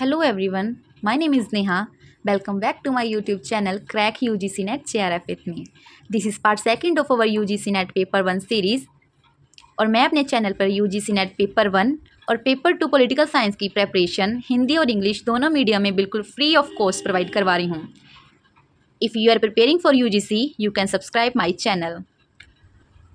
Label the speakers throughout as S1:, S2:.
S1: Hello everyone, my name is Neha. Welcome back to my YouTube channel Crack UGC Net JRF with me. This is part second of our UGC Net paper 1 series और मैं अपने channel पर UGC Net paper 1 और paper 2 political science की preparation Hindi और English दोनों medium में बिल्कुल फ्री ऑफ कॉस्ट प्रोवाइड करवा रही हूँ. If you are preparing for UGC you can subscribe my channel.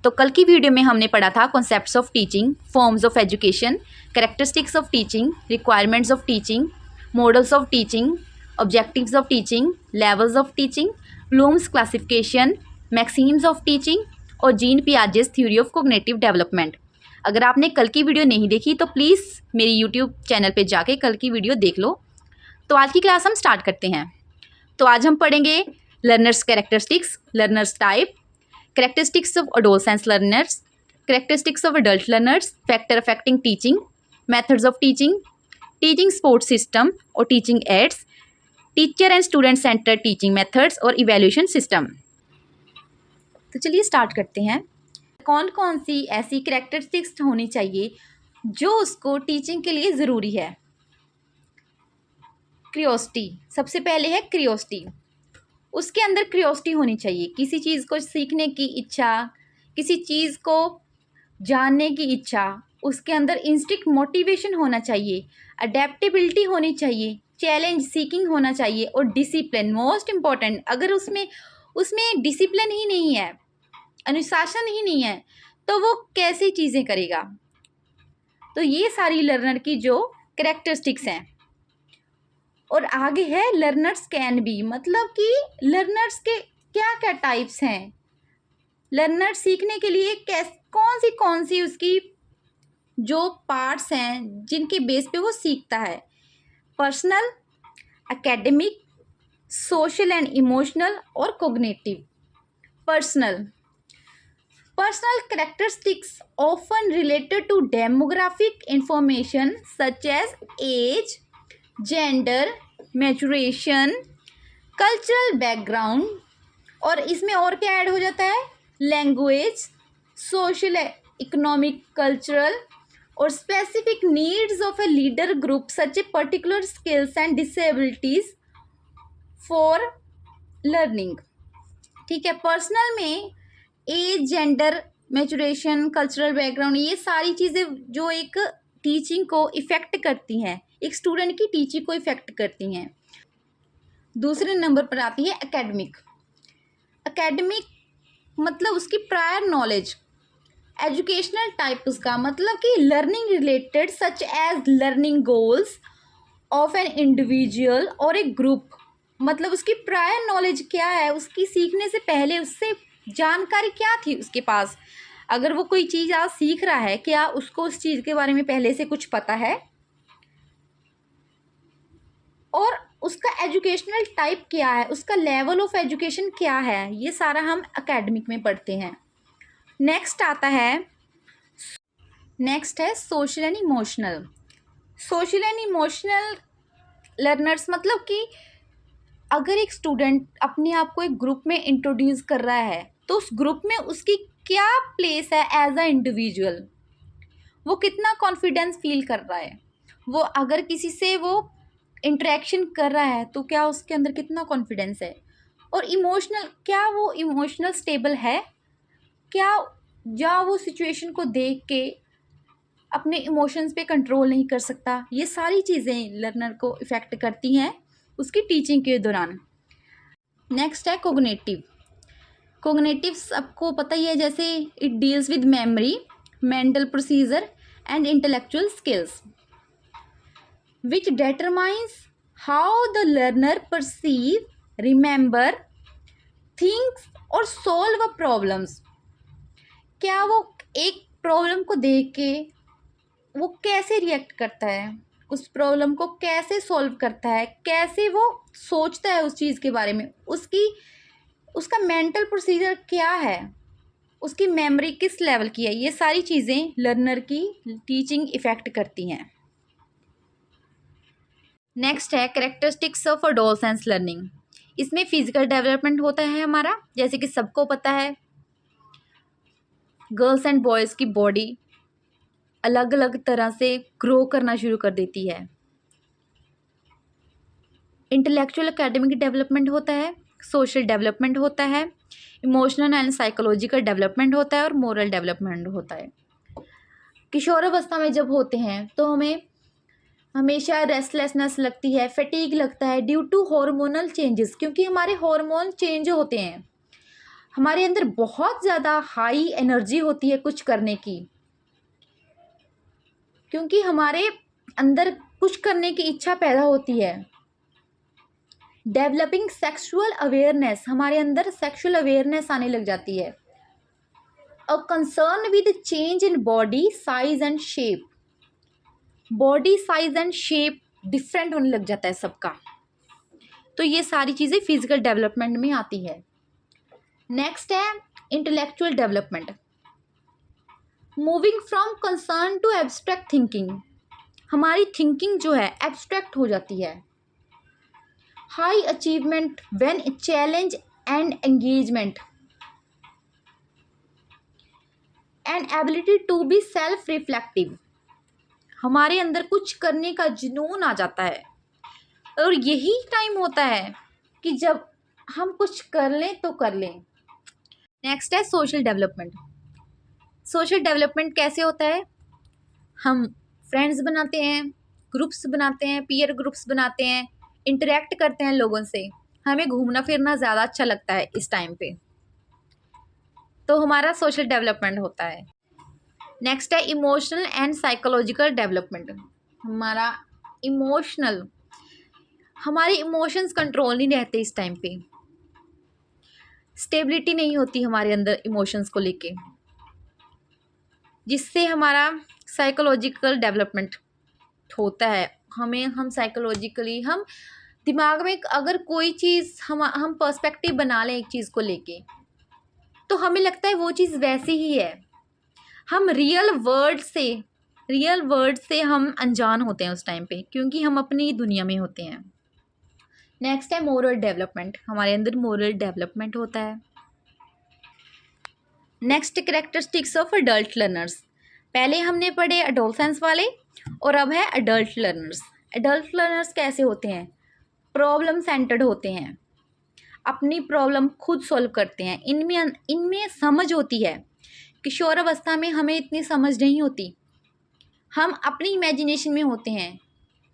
S1: तो कल की वीडियो में हमने पढ़ा था concepts of teaching, forms of education, characteristics of teaching, requirements of teaching, models of teaching, objectives of teaching, levels of teaching, Bloom's classification, maxims of teaching और Jean Piaget's theory of cognitive development. अगर आपने कल की video नहीं देखी तो please मेरी YouTube channel पे जाके कल की वीडियो देख लो. तो आज की क्लास हम स्टार्ट करते हैं. तो आज हम पढ़ेंगे learners characteristics, learners type, characteristics of adolescent learners, characteristics of adult learners, factor affecting teaching, methods of teaching, teaching support system और teaching aids, teacher and student centered teaching methods और evaluation system. तो चलिए start करते हैं. कौन कौन सी ऐसी characteristics होनी चाहिए जो उसको टीचिंग के लिए ज़रूरी है. क्रियोसिटी, सबसे पहले है क्रियोसिटी. उसके अंदर क्यूरियोसिटी होनी चाहिए, किसी चीज़ को सीखने की इच्छा, किसी चीज़ को जानने की इच्छा. उसके अंदर इंस्टिंक्ट मोटिवेशन होना चाहिए, अडेप्टेबिलिटी होनी चाहिए, चैलेंज सीकिंग होना चाहिए और डिसिप्लिन मोस्ट इम्पॉर्टेंट. अगर उसमें डिसिप्लिन ही नहीं है, अनुशासन ही नहीं है, तो वो कैसी चीज़ें करेगा. तो ये सारी लर्नर की जो कैरेक्टरिस्टिक्स हैं. और आगे है लर्नर्स कैन बी, मतलब कि लर्नर्स के क्या क्या टाइप्स हैं. लर्नर सीखने के लिए कौन सी उसकी जो पार्ट्स हैं जिनके बेस पे वो सीखता है. Personal, academic, social and emotional और cognitive. Personal characteristics often related to demographic information such as age, gender, maturation, cultural background. और इसमें और क्या ऐड हो जाता है, लैंग्वेज, सोशल, इकोनॉमिक, कल्चरल और specific needs of a leader group such a particular skills and disabilities for learning. ठीक है. पर्सनल में age, gender, maturation, cultural background, ये सारी चीज़ें जो एक टीचिंग को इफ़ेक्ट करती हैं, एक स्टूडेंट की टीचिंग को इफ़ेक्ट करती हैं. दूसरे नंबर पर आती है एकेडमिक. एकेडमिक मतलब उसकी प्रायर नॉलेज, एजुकेशनल टाइप उसका मतलब कि learning related such as learning goals of an individual और ए ग्रुप. मतलब उसकी प्रायर नॉलेज क्या है, उसकी सीखने से पहले उससे जानकारी क्या थी उसके पास. अगर वो कोई चीज़ आज सीख रहा है, क्या उसको उस चीज़ के बारे में पहले से कुछ पता है, और उसका एजुकेशनल टाइप क्या है, उसका लेवल ऑफ एजुकेशन क्या है, ये सारा हम एकेडमिक में पढ़ते हैं. नेक्स्ट है social and emotional. Social and emotional learners मतलब कि अगर एक स्टूडेंट अपने आप को एक ग्रुप में इंट्रोड्यूस कर रहा है तो उस ग्रुप में उसकी क्या प्लेस है एज अ इंडिविजुअल, वो कितना कॉन्फिडेंस फील कर रहा है, वो अगर किसी से वो इंटरेक्शन कर रहा है तो क्या उसके अंदर कितना कॉन्फिडेंस है. और इमोशनल, क्या वो इमोशनल स्टेबल है, क्या वो सिचुएशन को देख के अपने इमोशंस पे कंट्रोल नहीं कर सकता. ये सारी चीज़ें लर्नर को इफ़ेक्ट करती हैं उसकी टीचिंग के दौरान. नेक्स्ट है कोग्निटिव. कोग्निटिव सबको पता ही है, जैसे it deals with memory, mental procedure and intellectual skills which determines how the learner perceive, remember, thinks और solve a problems. क्या वो एक प्रॉब्लम को देख के वो कैसे रिएक्ट करता है, उस प्रॉब्लम को कैसे सॉल्व करता है, कैसे वो सोचता है उस चीज़ के बारे में, उसका मेंटल प्रोसीजर क्या है, उसकी मेमोरी किस लेवल की है. ये सारी चीज़ें लर्नर की टीचिंग इफ़ेक्ट करती हैं. नेक्स्ट है कैरेक्टरिस्टिक्स ऑफ एडोलसेंस लर्निंग. इसमें फिजिकल डेवलपमेंट होता है हमारा, जैसे कि सबको पता है गर्ल्स एंड बॉयज़ की बॉडी अलग अलग तरह से ग्रो करना शुरू कर देती है. इंटेलेक्चुअल एकेडमिक डेवलपमेंट होता है, सोशल डेवलपमेंट होता है, इमोशनल एंड साइकोलॉजिकल डेवलपमेंट होता है और मोरल डेवलपमेंट होता है। किशोरावस्था में जब होते हैं तो हमें हमेशा रेस्टलेसनेस लगती है, फटीग लगता है ड्यू टू हार्मोनल चेंजेस, क्योंकि हमारे हार्मोन चेंज होते हैं। हमारे अंदर बहुत ज़्यादा हाई एनर्जी होती है कुछ करने की, क्योंकि हमारे अंदर कुछ करने की इच्छा पैदा होती है। डेवलपिंग सेक्सुअल अवेयरनेस, हमारे अंदर सेक्सुअल अवेयरनेस आने लग जाती है। A concern with change in body size and shape, body size and shape different होने लग जाता है सबका। तो ये सारी चीज़ें फिजिकल डेवलपमेंट में आती है। नेक्स्ट है intellectual development, moving from concern to abstract thinking, हमारी थिंकिंग जो है एब्स्ट्रैक्ट हो जाती है। High achievement when challenge and engagement and ability to be self reflective, हमारे अंदर कुछ करने का जुनून आ जाता है। और यही टाइम होता है कि जब हम कुछ कर लें तो कर लें। नेक्स्ट है सोशल डेवलपमेंट। सोशल डेवलपमेंट कैसे होता है? हम फ्रेंड्स बनाते हैं, ग्रुप्स बनाते हैं, पीयर ग्रुप्स बनाते हैं, इंटरेक्ट करते हैं लोगों से। हमें घूमना फिरना ज़्यादा अच्छा लगता है इस टाइम पे, तो हमारा सोशल डेवलपमेंट होता है। नेक्स्ट है इमोशनल एंड साइकोलॉजिकल डेवलपमेंट। हमारा इमोशनल, हमारे इमोशंस कंट्रोल नहीं रहते इस टाइम पे, स्टेबिलिटी नहीं होती हमारे अंदर इमोशंस को लेके, जिससे हमारा साइकोलॉजिकल डेवलपमेंट होता है। हम साइकोलॉजिकली, हम दिमाग में अगर कोई चीज़ हम पर्सपेक्टिव बना लें एक चीज़ को लेके, तो हमें लगता है वो चीज़ वैसी ही है। हम रियल वर्ड से हम अनजान होते हैं उस टाइम पे, क्योंकि हम अपनी दुनिया में होते हैं। नेक्स्ट है मोरल डेवलपमेंट, हमारे अंदर मोरल डेवलपमेंट होता है। Next characteristics of adult learners, पहले हमने पढ़े एडोलसेंस वाले और अब है अडल्ट लर्नर्स। एडल्ट लर्नर्स कैसे होते हैं? प्रॉब्लम सेंटर्ड होते हैं, अपनी प्रॉब्लम खुद सॉल्व करते हैं, इनमें समझ होती है। किशोरावस्था में हमें इतनी समझ नहीं होती, हम अपनी इमेजिनेशन में होते हैं,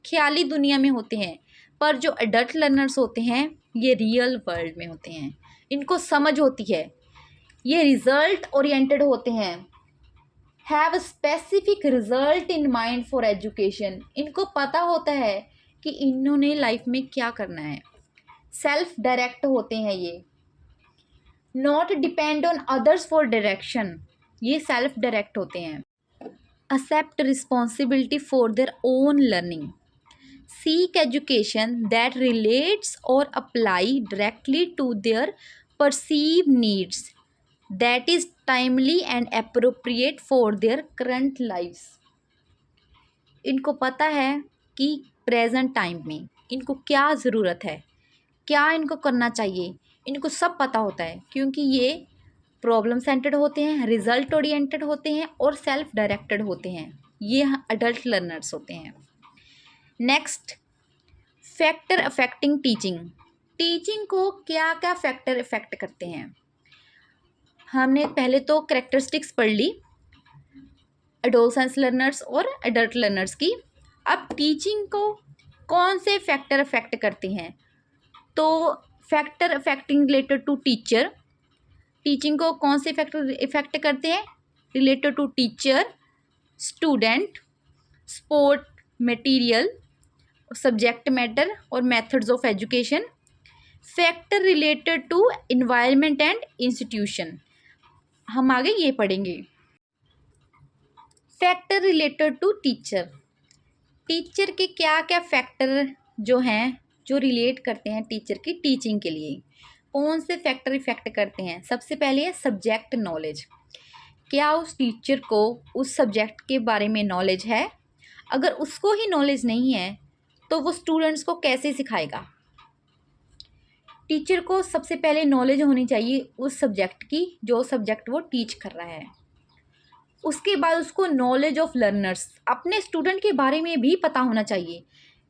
S1: ख्याली दुनिया में होते हैं। पर जो एडल्ट लर्नर्स होते हैं ये रियल वर्ल्ड में होते हैं, इनको समझ होती है, ये रिजल्ट ओरिएंटेड होते हैं। Have specific result in mind for education, इनको पता होता है कि इन्होंने लाइफ में क्या करना है। सेल्फ डायरेक्ट होते हैं ये, not depend on others for direction, ये सेल्फ डायरेक्ट होते हैं। Accept responsibility for their own learning, seek education that relates or apply directly to their perceived needs, that is timely and appropriate for their current lives। इनको पता है कि present time में इनको क्या ज़रूरत है, क्या इनको करना चाहिए, इनको सब पता होता है, क्योंकि ये प्रॉब्लम सेंटर्ड होते हैं, रिजल्ट ओरिएंटेड होते हैं और सेल्फ डायरेक्टेड होते हैं। ये अडल्ट लर्नर्स होते हैं। Next, factor affecting teaching, teaching को क्या क्या फैक्टर इफेक्ट करते हैं? हमने पहले तो कैरेक्टरिस्टिक्स पढ़ ली एडोलसेंस लर्नर्स और एडल्ट लर्नर्स की। अब टीचिंग को कौन से फैक्टर अफेक्ट करते हैं? तो factor affecting related to teacher, teaching को कौन से फैक्टर इफेक्ट करते हैं? Related to teacher, student, support material, subject matter और methods of education. Factor related to environment and institution, हम आगे ये पढ़ेंगे। Factor related to teacher, teacher के क्या क्या फैक्टर जो हैं जो रिलेट करते हैं टीचर की टीचिंग के लिए, कौन से फैक्टर इफेक्ट करते हैं? सबसे पहले है सब्जेक्ट नॉलेज, क्या उस टीचर को उस सब्जेक्ट के बारे में नॉलेज है? अगर उसको ही नॉलेज नहीं है तो वो स्टूडेंट्स को कैसे सिखाएगा? टीचर को सबसे पहले नॉलेज होनी चाहिए उस सब्जेक्ट की, जो सब्जेक्ट वो टीच कर रहा है। उसके बाद उसको नॉलेज ऑफ लर्नर्स, अपने स्टूडेंट के बारे में भी पता होना चाहिए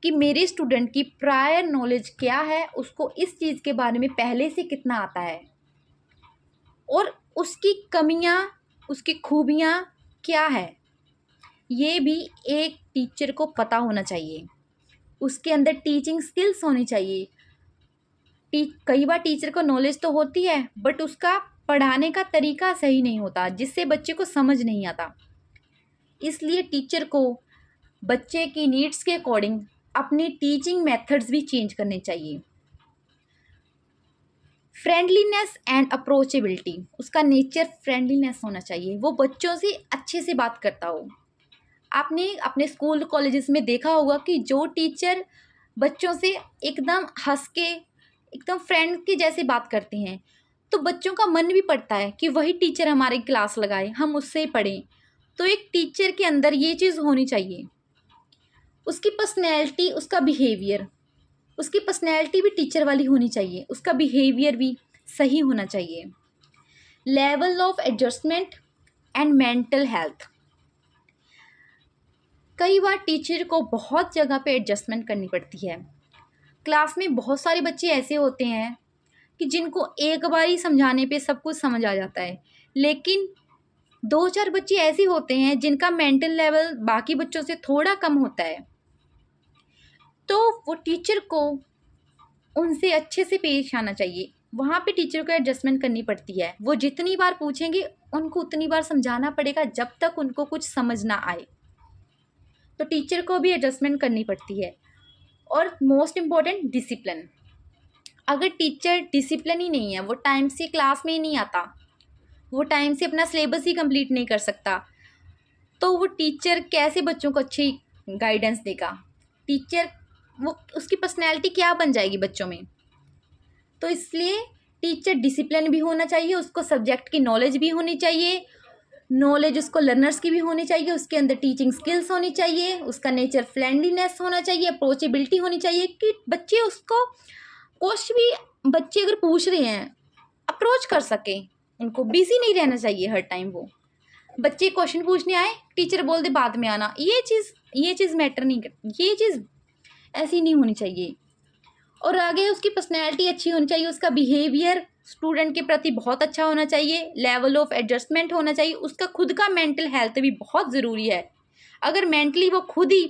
S1: कि मेरे स्टूडेंट की प्रायर नॉलेज क्या है, उसको इस चीज़ के बारे में पहले से कितना आता है और उसकी कमियां, उसकी खूबियां क्या है, ये भी एक टीचर को पता होना चाहिए। उसके अंदर टीचिंग स्किल्स होनी चाहिए। कई बार टीचर को नॉलेज तो होती है बट उसका पढ़ाने का तरीका सही नहीं होता, जिससे बच्चे को समझ नहीं आता। इसलिए टीचर को बच्चे की नीड्स के अकॉर्डिंग अपनी टीचिंग मेथड्स भी चेंज करने चाहिए। फ्रेंडलीनेस एंड अप्रोचेबिलिटी, उसका नेचर फ्रेंडलीनेस होना चाहिए, वो बच्चों से अच्छे से बात करता हो। आपने अपने स्कूल कॉलेजेस में देखा होगा कि जो टीचर बच्चों से एकदम हंस के, एकदम फ्रेंड के जैसे बात करते हैं, तो बच्चों का मन भी पड़ता है कि वही टीचर हमारी क्लास लगाए, हम उससे पढ़ें। तो एक टीचर के अंदर ये चीज़ होनी चाहिए। उसकी पर्सनैलिटी, उसका बिहेवियर, उसकी पर्सनैलिटी भी टीचर वाली होनी चाहिए, उसका बिहेवियर भी सही होना चाहिए। Level of adjustment and mental health, कई बार टीचर को बहुत जगह पे एडजस्टमेंट करनी पड़ती है। क्लास में बहुत सारे बच्चे ऐसे होते हैं कि जिनको एक बार ही समझाने पे सब कुछ समझ आ जाता है, लेकिन 2-4 बच्चे ऐसे होते हैं जिनका मेंटल लेवल बाकी बच्चों से थोड़ा कम होता है। तो वो टीचर को उनसे अच्छे से पेश आना चाहिए। वहाँ पे टीचर को एडजस्टमेंट करनी पड़ती है। वो जितनी बार पूछेंगे उनको उतनी बार समझाना पड़ेगा जब तक उनको कुछ समझ ना आए। तो टीचर को भी एडजस्टमेंट करनी पड़ती है। और मोस्ट इम्पॉर्टेंट, डिसिप्लिन। अगर टीचर डिसिप्लिन ही नहीं है, वो टाइम से क्लास में ही नहीं आता, वो टाइम से अपना सिलेबस ही कंप्लीट नहीं कर सकता, तो वो टीचर कैसे बच्चों को अच्छी गाइडेंस देगा? टीचर, वो उसकी पर्सनैलिटी क्या बन जाएगी बच्चों में? तो इसलिए टीचर डिसिप्लिन भी होना चाहिए, उसको सब्जेक्ट की नॉलेज भी होनी चाहिए, नॉलेज उसको लर्नर्स की भी होनी चाहिए, उसके अंदर टीचिंग स्किल्स होनी चाहिए, उसका नेचर फ्रेंडलीनेस होना चाहिए, अप्रोचेबिलिटी होनी चाहिए कि बच्चे उसको कुछ भी, बच्चे अगर पूछ रहे हैं अप्रोच कर सकें, उनको बिजी नहीं रहना चाहिए हर टाइम। वो बच्चे क्वेश्चन पूछने आए, टीचर बोल दे बाद में आना, ये चीज़ मैटर नहीं करती, ये चीज़ ऐसी नहीं होनी चाहिए। और आगे उसकी पर्सनैलिटी अच्छी होनी चाहिए, उसका बिहेवियर स्टूडेंट के प्रति बहुत अच्छा होना चाहिए, लेवल ऑफ एडजस्टमेंट होना चाहिए, उसका खुद का मेंटल हेल्थ भी बहुत ज़रूरी है। अगर मेंटली वो खुद ही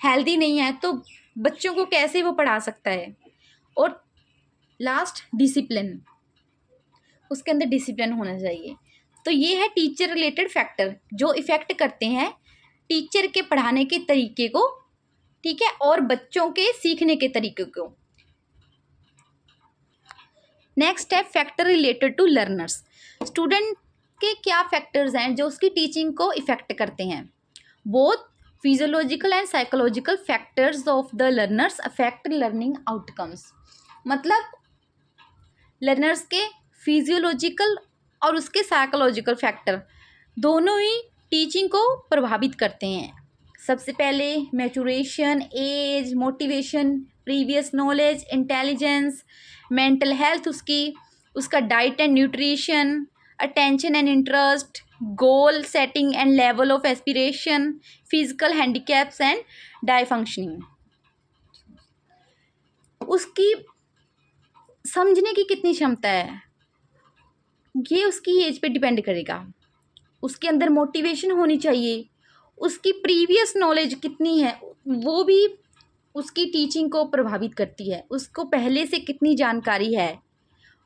S1: हेल्दी नहीं है तो बच्चों को कैसे वो पढ़ा सकता है? और लास्ट, डिसिप्लिन, उसके अंदर डिसिप्लिन होना चाहिए। तो ये है टीचर रिलेटेड फैक्टर जो इफ़ेक्ट करते हैं टीचर के पढ़ाने के तरीके को, ठीक है, और बच्चों के सीखने के तरीके को। नेक्स्ट है factor related to learners. Student के क्या फैक्टर्स हैं जो उसकी टीचिंग को इफ़ेक्ट करते हैं? Both physiological and psychological factors of the learners affect learning outcomes. मतलब लर्नर्स के फिजियोलॉजिकल और उसके साइकोलॉजिकल फैक्टर दोनों ही टीचिंग को प्रभावित करते हैं। सबसे पहले maturation, age, motivation, previous knowledge, intelligence, mental health उसका diet and nutrition, attention and interest, goal setting and level of aspiration, physical handicaps and dysfunctioning. उसकी समझने की कितनी क्षमता है ये उसकी एज पे डिपेंड करेगा। उसके अंदर मोटिवेशन होनी चाहिए, उसकी प्रीवियस नॉलेज कितनी है वो भी उसकी टीचिंग को प्रभावित करती है। उसको पहले से कितनी जानकारी है,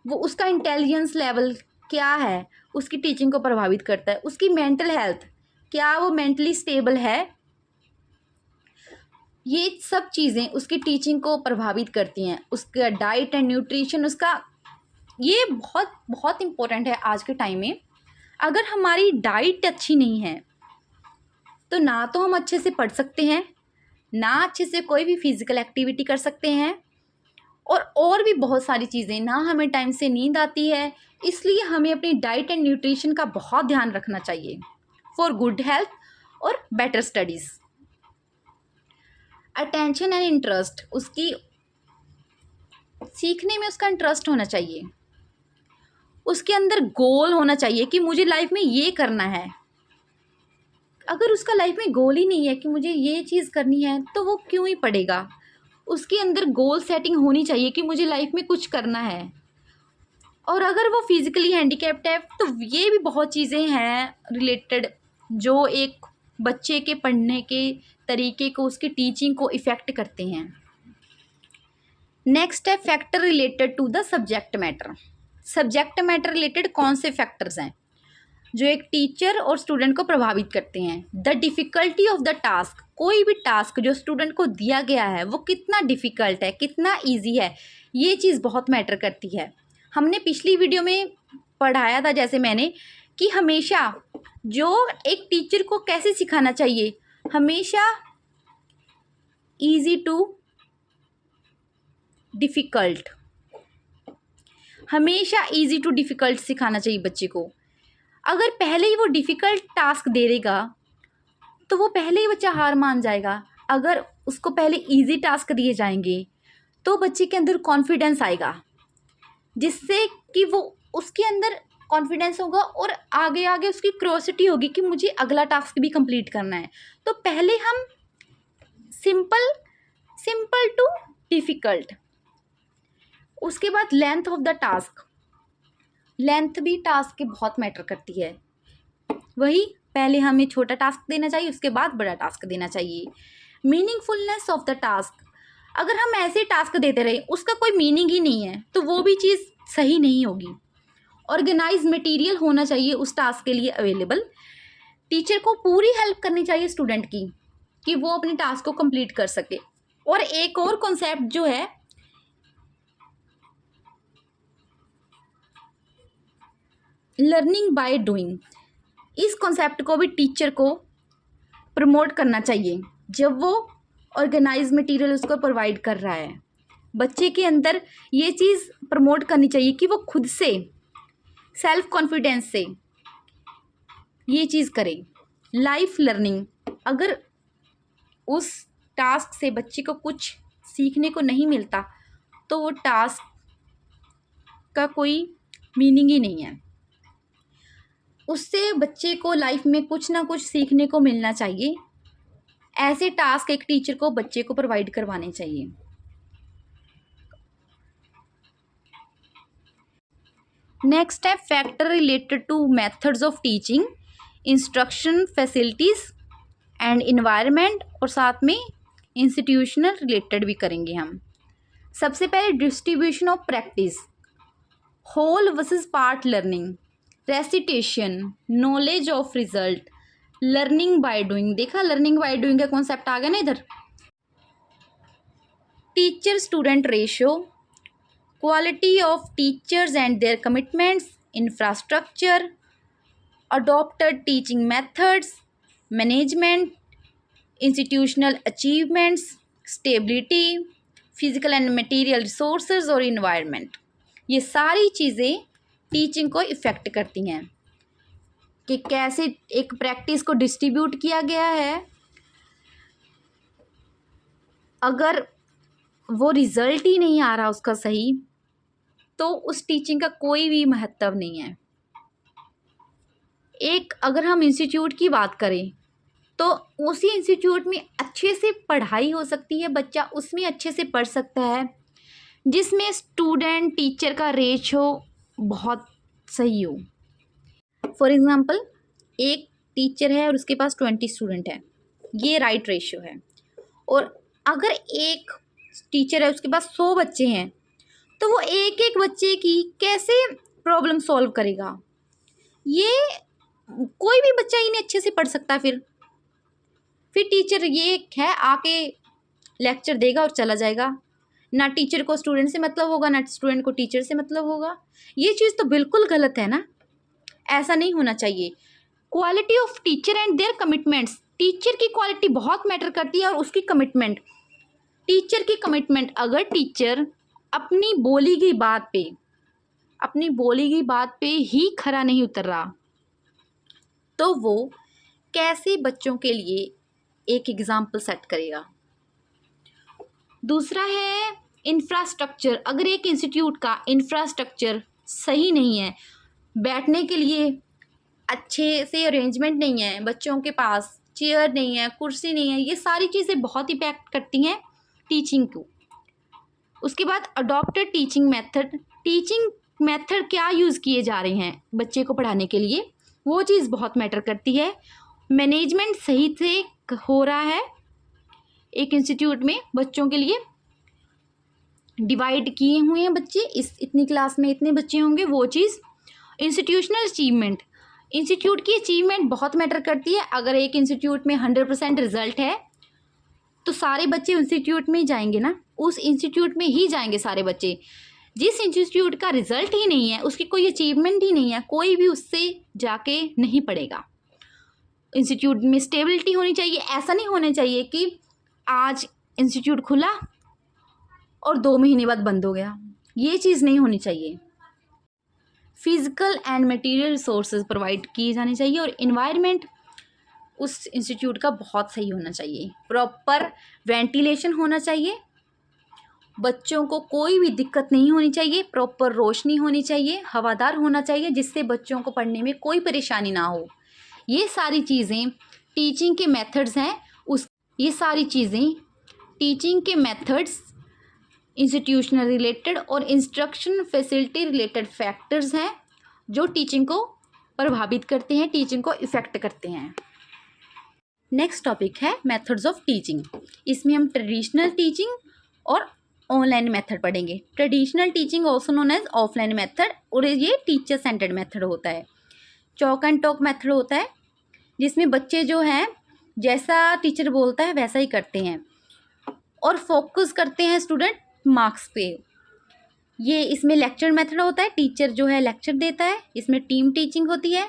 S1: वो उसका इंटेलिजेंस लेवल क्या है, उसकी टीचिंग को प्रभावित करता है। उसकी मेंटल हेल्थ, क्या वो मेंटली स्टेबल है, ये सब चीज़ें उसकी टीचिंग को प्रभावित करती हैं। उसका डाइट एंड न्यूट्रिशन, ये बहुत बहुत इम्पोर्टेंट है आज के टाइम में। अगर हमारी डाइट अच्छी नहीं है तो ना तो हम अच्छे से पढ़ सकते हैं, ना अच्छे से कोई भी फिज़िकल एक्टिविटी कर सकते हैं, और भी बहुत सारी चीज़ें, ना हमें टाइम से नींद आती है। इसलिए हमें अपनी डाइट एंड न्यूट्रिशन का बहुत ध्यान रखना चाहिए फॉर गुड हेल्थ और better studies. Attention and interest, उसकी सीखने में उसका इंटरेस्ट होना चाहिए। उसके अंदर गोल होना चाहिए कि मुझे लाइफ में ये करना है। अगर उसका लाइफ में गोल ही नहीं है कि मुझे ये चीज़ करनी है तो वो क्यों ही पढ़ेगा? उसके अंदर गोल सेटिंग होनी चाहिए कि मुझे लाइफ में कुछ करना है। और अगर वो फिज़िकली हैंडीकैप्ड है तो ये भी बहुत चीज़ें हैं रिलेटेड जो एक बच्चे के पढ़ने के तरीके को, उसकी टीचिंग को इफ़ेक्ट करते हैं। नेक्स्ट है factor related to the subject matter. Subject matter related कौन से फैक्टर्स हैं जो एक टीचर और स्टूडेंट को प्रभावित करते हैं? The difficulty of the task, कोई भी टास्क जो स्टूडेंट को दिया गया है वो कितना डिफ़िकल्ट है, कितना ईजी है, ये चीज़ बहुत मैटर करती है। हमने पिछली वीडियो में पढ़ाया था जैसे मैंने कि हमेशा जो एक टीचर को कैसे सिखाना चाहिए, हमेशा ईजी टू डिफ़िकल्ट, हमेशा ईजी टू डिफ़िकल्ट सिखाना चाहिए बच्चे को। अगर पहले ही वो डिफ़िकल्ट टास्क दे देगा तो वो पहले ही बच्चा हार मान जाएगा। अगर उसको पहले इजी टास्क दिए जाएंगे तो बच्चे के अंदर कॉन्फिडेंस आएगा, जिससे कि वो उसके अंदर कॉन्फिडेंस होगा और आगे आगे उसकी क्यूरोसिटी होगी कि मुझे अगला टास्क भी कंप्लीट करना है। तो पहले हम सिंपल टू डिफ़िकल्ट, उसके बाद length of the task, length भी टास्क की बहुत मैटर करती है। वही पहले हमें छोटा टास्क देना चाहिए, उसके बाद बड़ा टास्क देना चाहिए। मीनिंगफुलनेस ऑफ द टास्क, अगर हम ऐसे टास्क देते रहे उसका कोई मीनिंग ही नहीं है तो वो भी चीज़ सही नहीं होगी। ऑर्गेनाइज मटेरियल होना चाहिए उस टास्क के लिए अवेलेबल। टीचर को पूरी हेल्प करनी चाहिए स्टूडेंट की कि वो अपने टास्क को कंप्लीट कर सके। और एक और कॉन्सेप्ट जो है लर्निंग बाय डूइंग, इस कॉन्सेप्ट को भी टीचर को प्रमोट करना चाहिए जब वो ऑर्गेनाइज मटेरियल उसको प्रोवाइड कर रहा है। बच्चे के अंदर ये चीज़ प्रमोट करनी चाहिए कि वो खुद से सेल्फ कॉन्फिडेंस से ये चीज़ करे। लाइफ लर्निंग, अगर उस टास्क से बच्चे को कुछ सीखने को नहीं मिलता तो वो टास्क का कोई मीनिंग ही नहीं है। उससे बच्चे को लाइफ में कुछ ना कुछ सीखने को मिलना चाहिए। ऐसे टास्क एक टीचर को बच्चे को प्रोवाइड करवाने चाहिए। नेक्स्ट है factor related two methods of teaching, instruction, facilities and environment, और साथ में इंस्टीट्यूशनल रिलेटेड भी करेंगे हम। सबसे पहले distribution of practice, whole versus part learning, recitation, knowledge of result, learning by doing. देखा लर्निंग बाय डूइंग का कॉन्सेप्ट आ गया ना इधर। Teacher student ratio, quality of teachers and their commitments, infrastructure, adopted teaching methods, management, institutional achievements, stability, physical and material resources और environment. ये सारी चीज़ें टीचिंग को इफ़ेक्ट करती हैं कि कैसे एक प्रैक्टिस को डिस्ट्रीब्यूट किया गया है। अगर वो रिज़ल्ट ही नहीं आ रहा उसका सही तो उस टीचिंग का कोई भी महत्व नहीं है। एक अगर हम इंस्टीट्यूट की बात करें तो उसी इंस्टीट्यूट में अच्छे से पढ़ाई हो सकती है, बच्चा उसमें अच्छे से पढ़ सकता है जिसमें स्टूडेंट टीचर का रेशो बहुत सही हो। फॉर एग्ज़ाम्पल एक टीचर है और उसके पास 20 स्टूडेंट है, ये राइट रेशियो है। और अगर एक टीचर है उसके पास 100 बच्चे हैं तो वो एक एक बच्चे की कैसे प्रॉब्लम सॉल्व करेगा? ये कोई भी बच्चा ही नहीं अच्छे से पढ़ सकता। फिर टीचर ये है आके लेक्चर देगा और चला जाएगा, ना टीचर को स्टूडेंट से मतलब होगा ना स्टूडेंट को टीचर से मतलब होगा। ये चीज़ तो बिल्कुल गलत है ना, ऐसा नहीं होना चाहिए। Quality of teacher and their commitments, teacher की क्वालिटी बहुत मैटर करती है और उसकी कमिटमेंट, टीचर की कमिटमेंट। अगर टीचर अपनी बोली गई बात पे ही खरा नहीं उतर रहा तो वो कैसे बच्चों के लिए एक एग्ज़ाम्पल सेट करेगा? दूसरा है इंफ्रास्ट्रक्चर, अगर एक इंस्टीट्यूट का इंफ्रास्ट्रक्चर सही नहीं है, बैठने के लिए अच्छे से अरेंजमेंट नहीं है, बच्चों के पास चेयर नहीं है, कुर्सी नहीं है, ये सारी चीज़ें बहुत इम्पैक्ट करती हैं टीचिंग को। उसके बाद अडॉप्टेड टीचिंग मेथड क्या यूज़ किए जा रहे हैं बच्चे को पढ़ाने के लिए, वो चीज़ बहुत मैटर करती है। मैनेजमेंट सही से हो रहा है एक इंस्टीट्यूट में, बच्चों के लिए डिवाइड किए हुए हैं बच्चे, इस इतनी क्लास में इतने बच्चे होंगे, वो चीज़। इंस्टीट्यूशनल अचीवमेंट, इंस्टीट्यूट की अचीवमेंट बहुत मैटर करती है। अगर एक इंस्टीट्यूट में 100% रिजल्ट है तो सारे बच्चे इंस्टीट्यूट में ही जाएंगे ना, उस इंस्टीट्यूट में ही जाएंगे सारे बच्चे। जिस इंस्टीट्यूट का रिजल्ट ही नहीं है, उसकी कोई अचीवमेंट ही नहीं है, कोई भी उससे जाके नहीं पढ़ेगा। इंस्टीट्यूट में स्टेबिलिटी होनी चाहिए। ऐसा नहीं होना चाहिए कि आज इंस्टीट्यूट खुला और 2 महीने बाद बंद हो गया, ये चीज़ नहीं होनी चाहिए। Physical and material resources provide किए जाने चाहिए और इन्वायरमेंट उस इंस्टीट्यूट का बहुत सही होना चाहिए। प्रॉपर वेंटिलेशन होना चाहिए, बच्चों को कोई भी दिक्कत नहीं होनी चाहिए, प्रॉपर रोशनी होनी चाहिए, हवादार होना चाहिए, जिससे बच्चों को पढ़ने में कोई परेशानी ना हो। ये सारी चीज़ें टीचिंग के मेथड्स हैं। ये सारी चीज़ें टीचिंग के मेथड्स, इंस्टीट्यूशनल रिलेटेड और इंस्ट्रक्शन फैसिलिटी रिलेटेड फैक्टर्स हैं जो टीचिंग को प्रभावित करते हैं, टीचिंग को इफ़ेक्ट करते हैं। नेक्स्ट टॉपिक है मेथड्स ऑफ टीचिंग। इसमें हम ट्रेडिशनल टीचिंग और ऑनलाइन मेथड पढ़ेंगे। Traditional teaching also known as offline method, और ये टीचर सेंटर्ड मेथड होता है। चॉक एंड टॉक मेथड होता है, जिसमें बच्चे जो हैं जैसा टीचर बोलता है वैसा ही करते हैं और फोकस करते हैं स्टूडेंट मार्क्स पे। ये इसमें लेक्चर मेथड होता है, टीचर जो है लेक्चर देता है, इसमें टीम टीचिंग होती है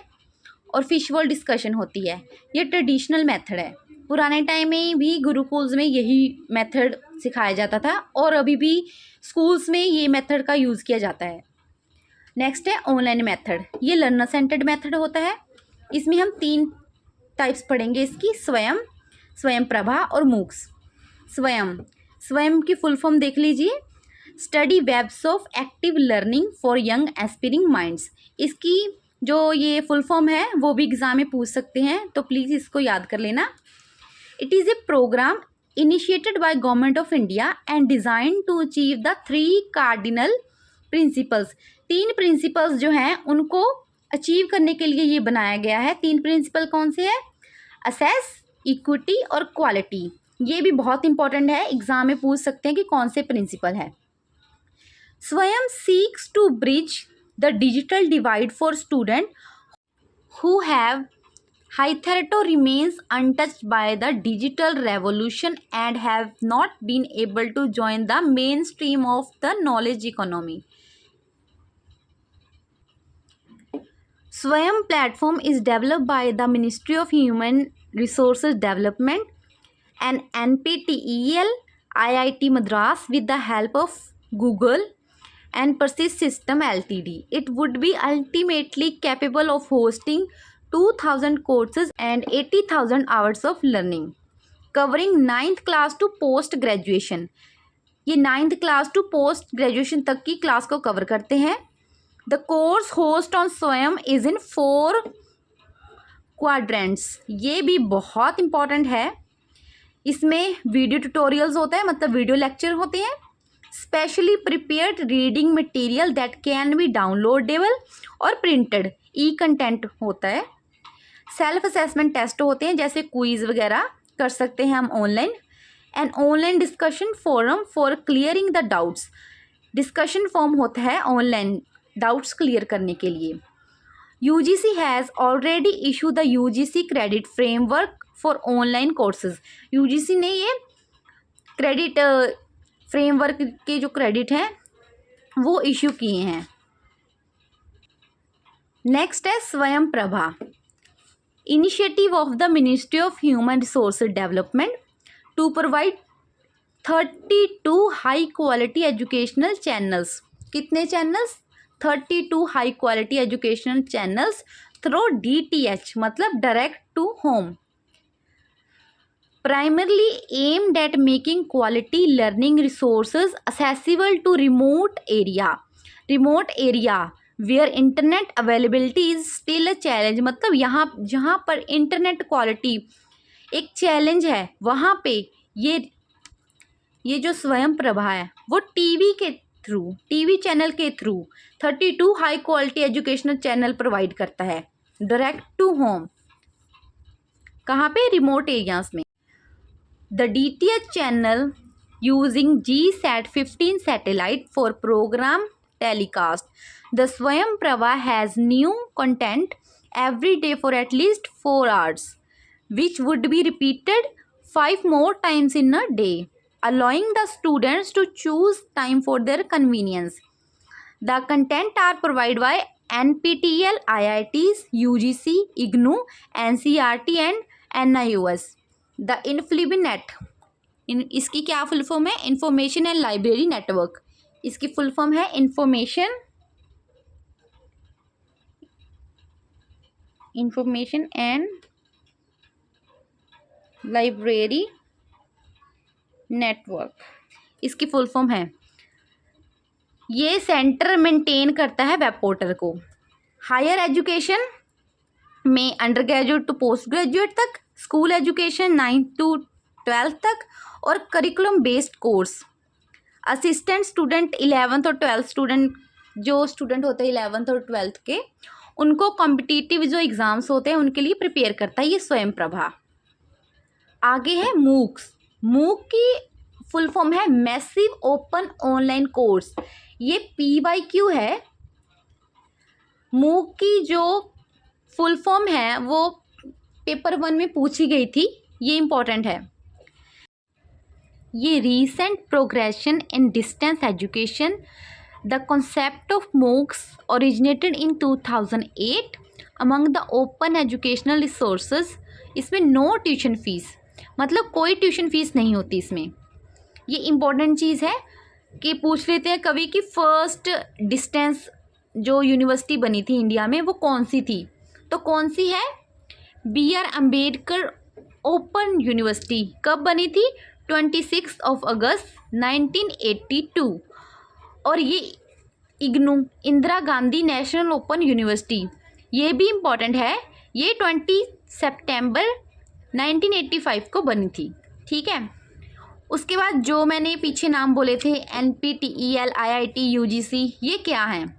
S1: और फिशबॉल डिस्कशन होती है। ये ट्रेडिशनल मेथड है। पुराने टाइम में भी गुरुकुल्स में यही मेथड सिखाया जाता था और अभी भी स्कूल्स में ये मेथड का यूज़ किया जाता है। नेक्स्ट है ऑनलाइन मेथड। ये लर्नर सेंटर्ड मेथड होता है। इसमें हम 3 टाइप्स पढ़ेंगे इसकी, स्वयं प्रभा और मूक्स। स्वयं की फुल फॉर्म देख लीजिए, study webs of active learning for young aspiring minds. इसकी जो ये फुल फॉर्म है वो भी एग्ज़ाम में पूछ सकते हैं, तो प्लीज़ इसको याद कर लेना। It is a programme initiated by government of India and design to achieve the 3 cardinal principles. 3 principles जो हैं उनको अचीव करने के लिए ये बनाया गया है। 3 प्रिंसिपल कौन से हैं? असेस, इक्विटी और क्वालिटी। ये भी बहुत इंपॉर्टेंट है, एग्ज़ाम में पूछ सकते हैं कि कौन से प्रिंसिपल है। Swayam seeks to bridge the digital divide for student who have hitherto remains untouched by the digital revolution and have not been able to join the mainstream of the knowledge economy. Swayam platform is developed by the Ministry of Human Resources Development and NPTEL IIT Madras with the help of Google and Persist System Ltd. It would be ultimately capable of hosting 2000 courses and 80,000 hours of learning, covering 9th class to post graduation. ये 9th class to post graduation तक की class को cover करते हैं। The course host on Swayam is in 4 quadrants. ये भी बहुत important है। इसमें वीडियो ट्यूटोरियल्स होता है, मतलब वीडियो लेक्चर होते हैं, specially prepared reading material that can be downloadable और प्रिंटेड, ई कंटेंट होता है। सेल्फ असेसमेंट टेस्ट होते हैं, जैसे क्विज़ वगैरह कर सकते हैं हम online. And online discussion forum for clearing the doubts. Discussion form होता है ऑनलाइन डाउट्स क्लियर करने के लिए। UGC has already issue the UGC credit framework for online courses. UGC ने ये क्रेडिट फ्रेमवर्क के जो क्रेडिट हैं वो इशू किए हैं। नेक्स्ट है Swayam Prabha, initiative of the ministry of human resources development to provide 32 high quality educational channels. कितने channels? 32 high quality educational channels through DTH, मतलब direct to home, primarily aimed at making quality learning resources accessible to remote area where internet availability is still a challenge। मतलब यहाँ जहाँ पर internet quality एक challenge है, वहाँ पे ये ये जो स्वयं प्रभा है वो टीवी चैनल के through 32 high quality educational channel provide करता है डायरेक्ट टू होम। कहाँ पे? रिमोट एरियाज में। The DTH channel using GSAT-15 satellite for programme telecast. The Swayam Prabha has new content every day for at least 4 hours, which would be repeated 5 more times in a day, allowing the students to choose time for their convenience. The content are provided by NPTEL, IITs, UGC, IGNOU, NCERT and NIOS. The InfluBNet, इसकी क्या full form है? Information and library network. इसकी full form है information and library network, इसकी full form है। ये centre maintain करता है वेब पोर्टल को। हायर एजुकेशन में undergraduate to postgraduate तक, school education 9th to 12th तक और curriculum based course. Assistant student 11th और 12th जो स्टूडेंट होते हैं 11th और 12th के, उनको कॉम्पिटिटिव जो एग्ज़ाम्स होते हैं उनके लिए प्रिपेयर करता है ये स्वयं प्रभा। आगे है मूक्स। मूक की फुल फॉर्म है मैसिव ओपन ऑनलाइन कोर्स। ये PYQ है। मूक की जो फुल फॉर्म है वो पेपर 1 में पूछी गई थी, ये इम्पोर्टेंट है। ये recent progression in distance education. The concept of MOOCs originated in 2008 among the open educational resources। इसमें नो ट्यूशन फीस, मतलब कोई ट्यूशन फीस नहीं होती इसमें। ये इम्पोर्टेंट चीज़ है कि पूछ लेते हैं कभी कि फर्स्ट डिस्टेंस जो यूनिवर्सिटी बनी थी इंडिया में वो कौन सी थी, तो कौन सी है? BR Ambedkar open university. कब बनी थी? 26 अगस्त 1982। और ये IGNOU Indira Gandhi national open university, ये भी इम्पॉर्टेंट है। ये 20 सितंबर 1985 को बनी थी। ठीक है। उसके बाद जो मैंने पीछे नाम बोले थे NPTEL, IIT, UGC, ये क्या हैं?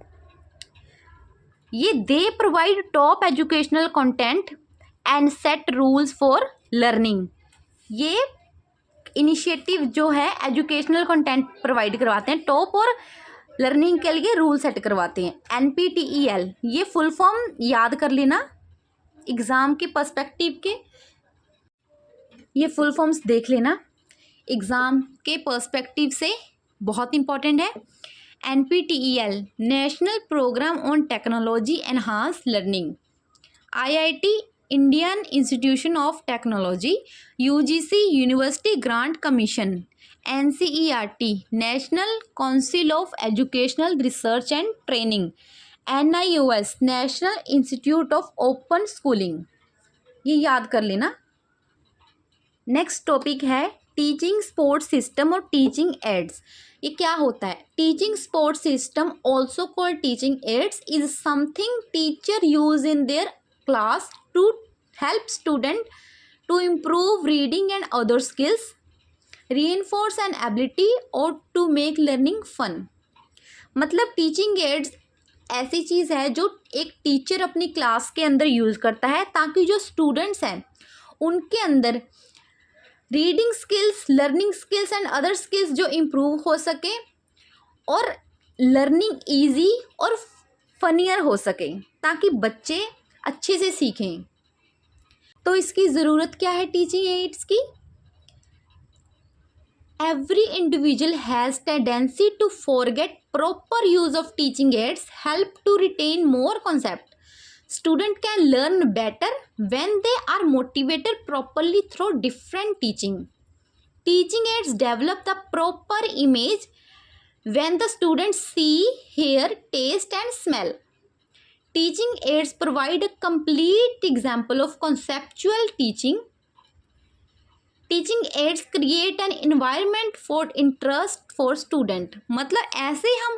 S1: ये they provide top educational content and set rules for learning. ये इनिशिएटिव जो है एजुकेशनल कंटेंट प्रोवाइड करवाते हैं टॉप और लर्निंग के लिए रूल सेट करवाते हैं। NPTEL, ये फुल फॉर्म याद कर लेना एग्ज़ाम के पर्सपेक्टिव के, ये फुल फॉर्म्स देख लेना एग्ज़ाम के पर्सपेक्टिव से, बहुत इंपॉर्टेंट है। NPTEL national programme on technology enhance learning. IIT Indian institution of technology. UGC university grant commission. NCERT national council of educational research and training. NIOS national institute of open schooling. ये याद कर लेना। Next topic है teaching support system और teaching aids. ये क्या होता है? Teaching support system also called teaching aids is something teacher use in their class to help student to improve reading and other skills, reinforce an ability और to make learning fun। मतलब teaching ads ऐसी चीज़ है जो एक teacher अपनी class के अंदर use करता है ताकि जो स्टूडेंट्स हैं उनके अंदर reading skills, learning skills and other skills जो इम्प्रूव हो सके और लर्निंग ईजी और फनियर हो सके ताकि बच्चे अच्छे से सीखें। तो इसकी ज़रूरत क्या है टीचिंग एड्स की? Every individual has tendency to forget. Proper use of teaching aids help to retain more concept. Student can learn better when they are motivated properly through different teaching. Teaching aids develop the proper image when the students see, hear, taste and smell. Teaching aids provide a complete example of conceptual teaching. Teaching ads create an environment for interest for student. मतलब ऐसे हम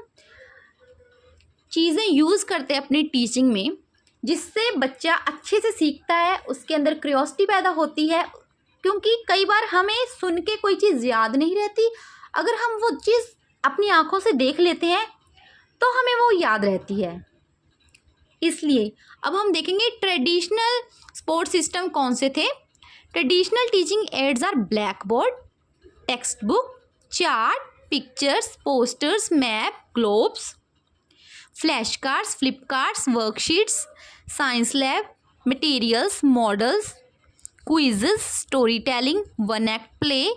S1: चीज़ें use करते हैं अपनी teaching में जिससे बच्चा अच्छे से सीखता है, उसके अंदर क्यूरियोसिटी पैदा होती है। क्योंकि कई बार हमें सुन के कोई चीज़ याद नहीं रहती, अगर हम वो चीज़ अपनी आँखों से देख लेते हैं तो हमें वो याद रहती है। इसलिए अब हम देखेंगे ट्रेडिशनल सपोर्ट सिस्टम कौन से थे। Traditional teaching aids are black board, text book, chart, pictures, posters, map, globes, flash cards, flip cards, worksheets, science lab, materials, models, quizzes, story telling, one act play,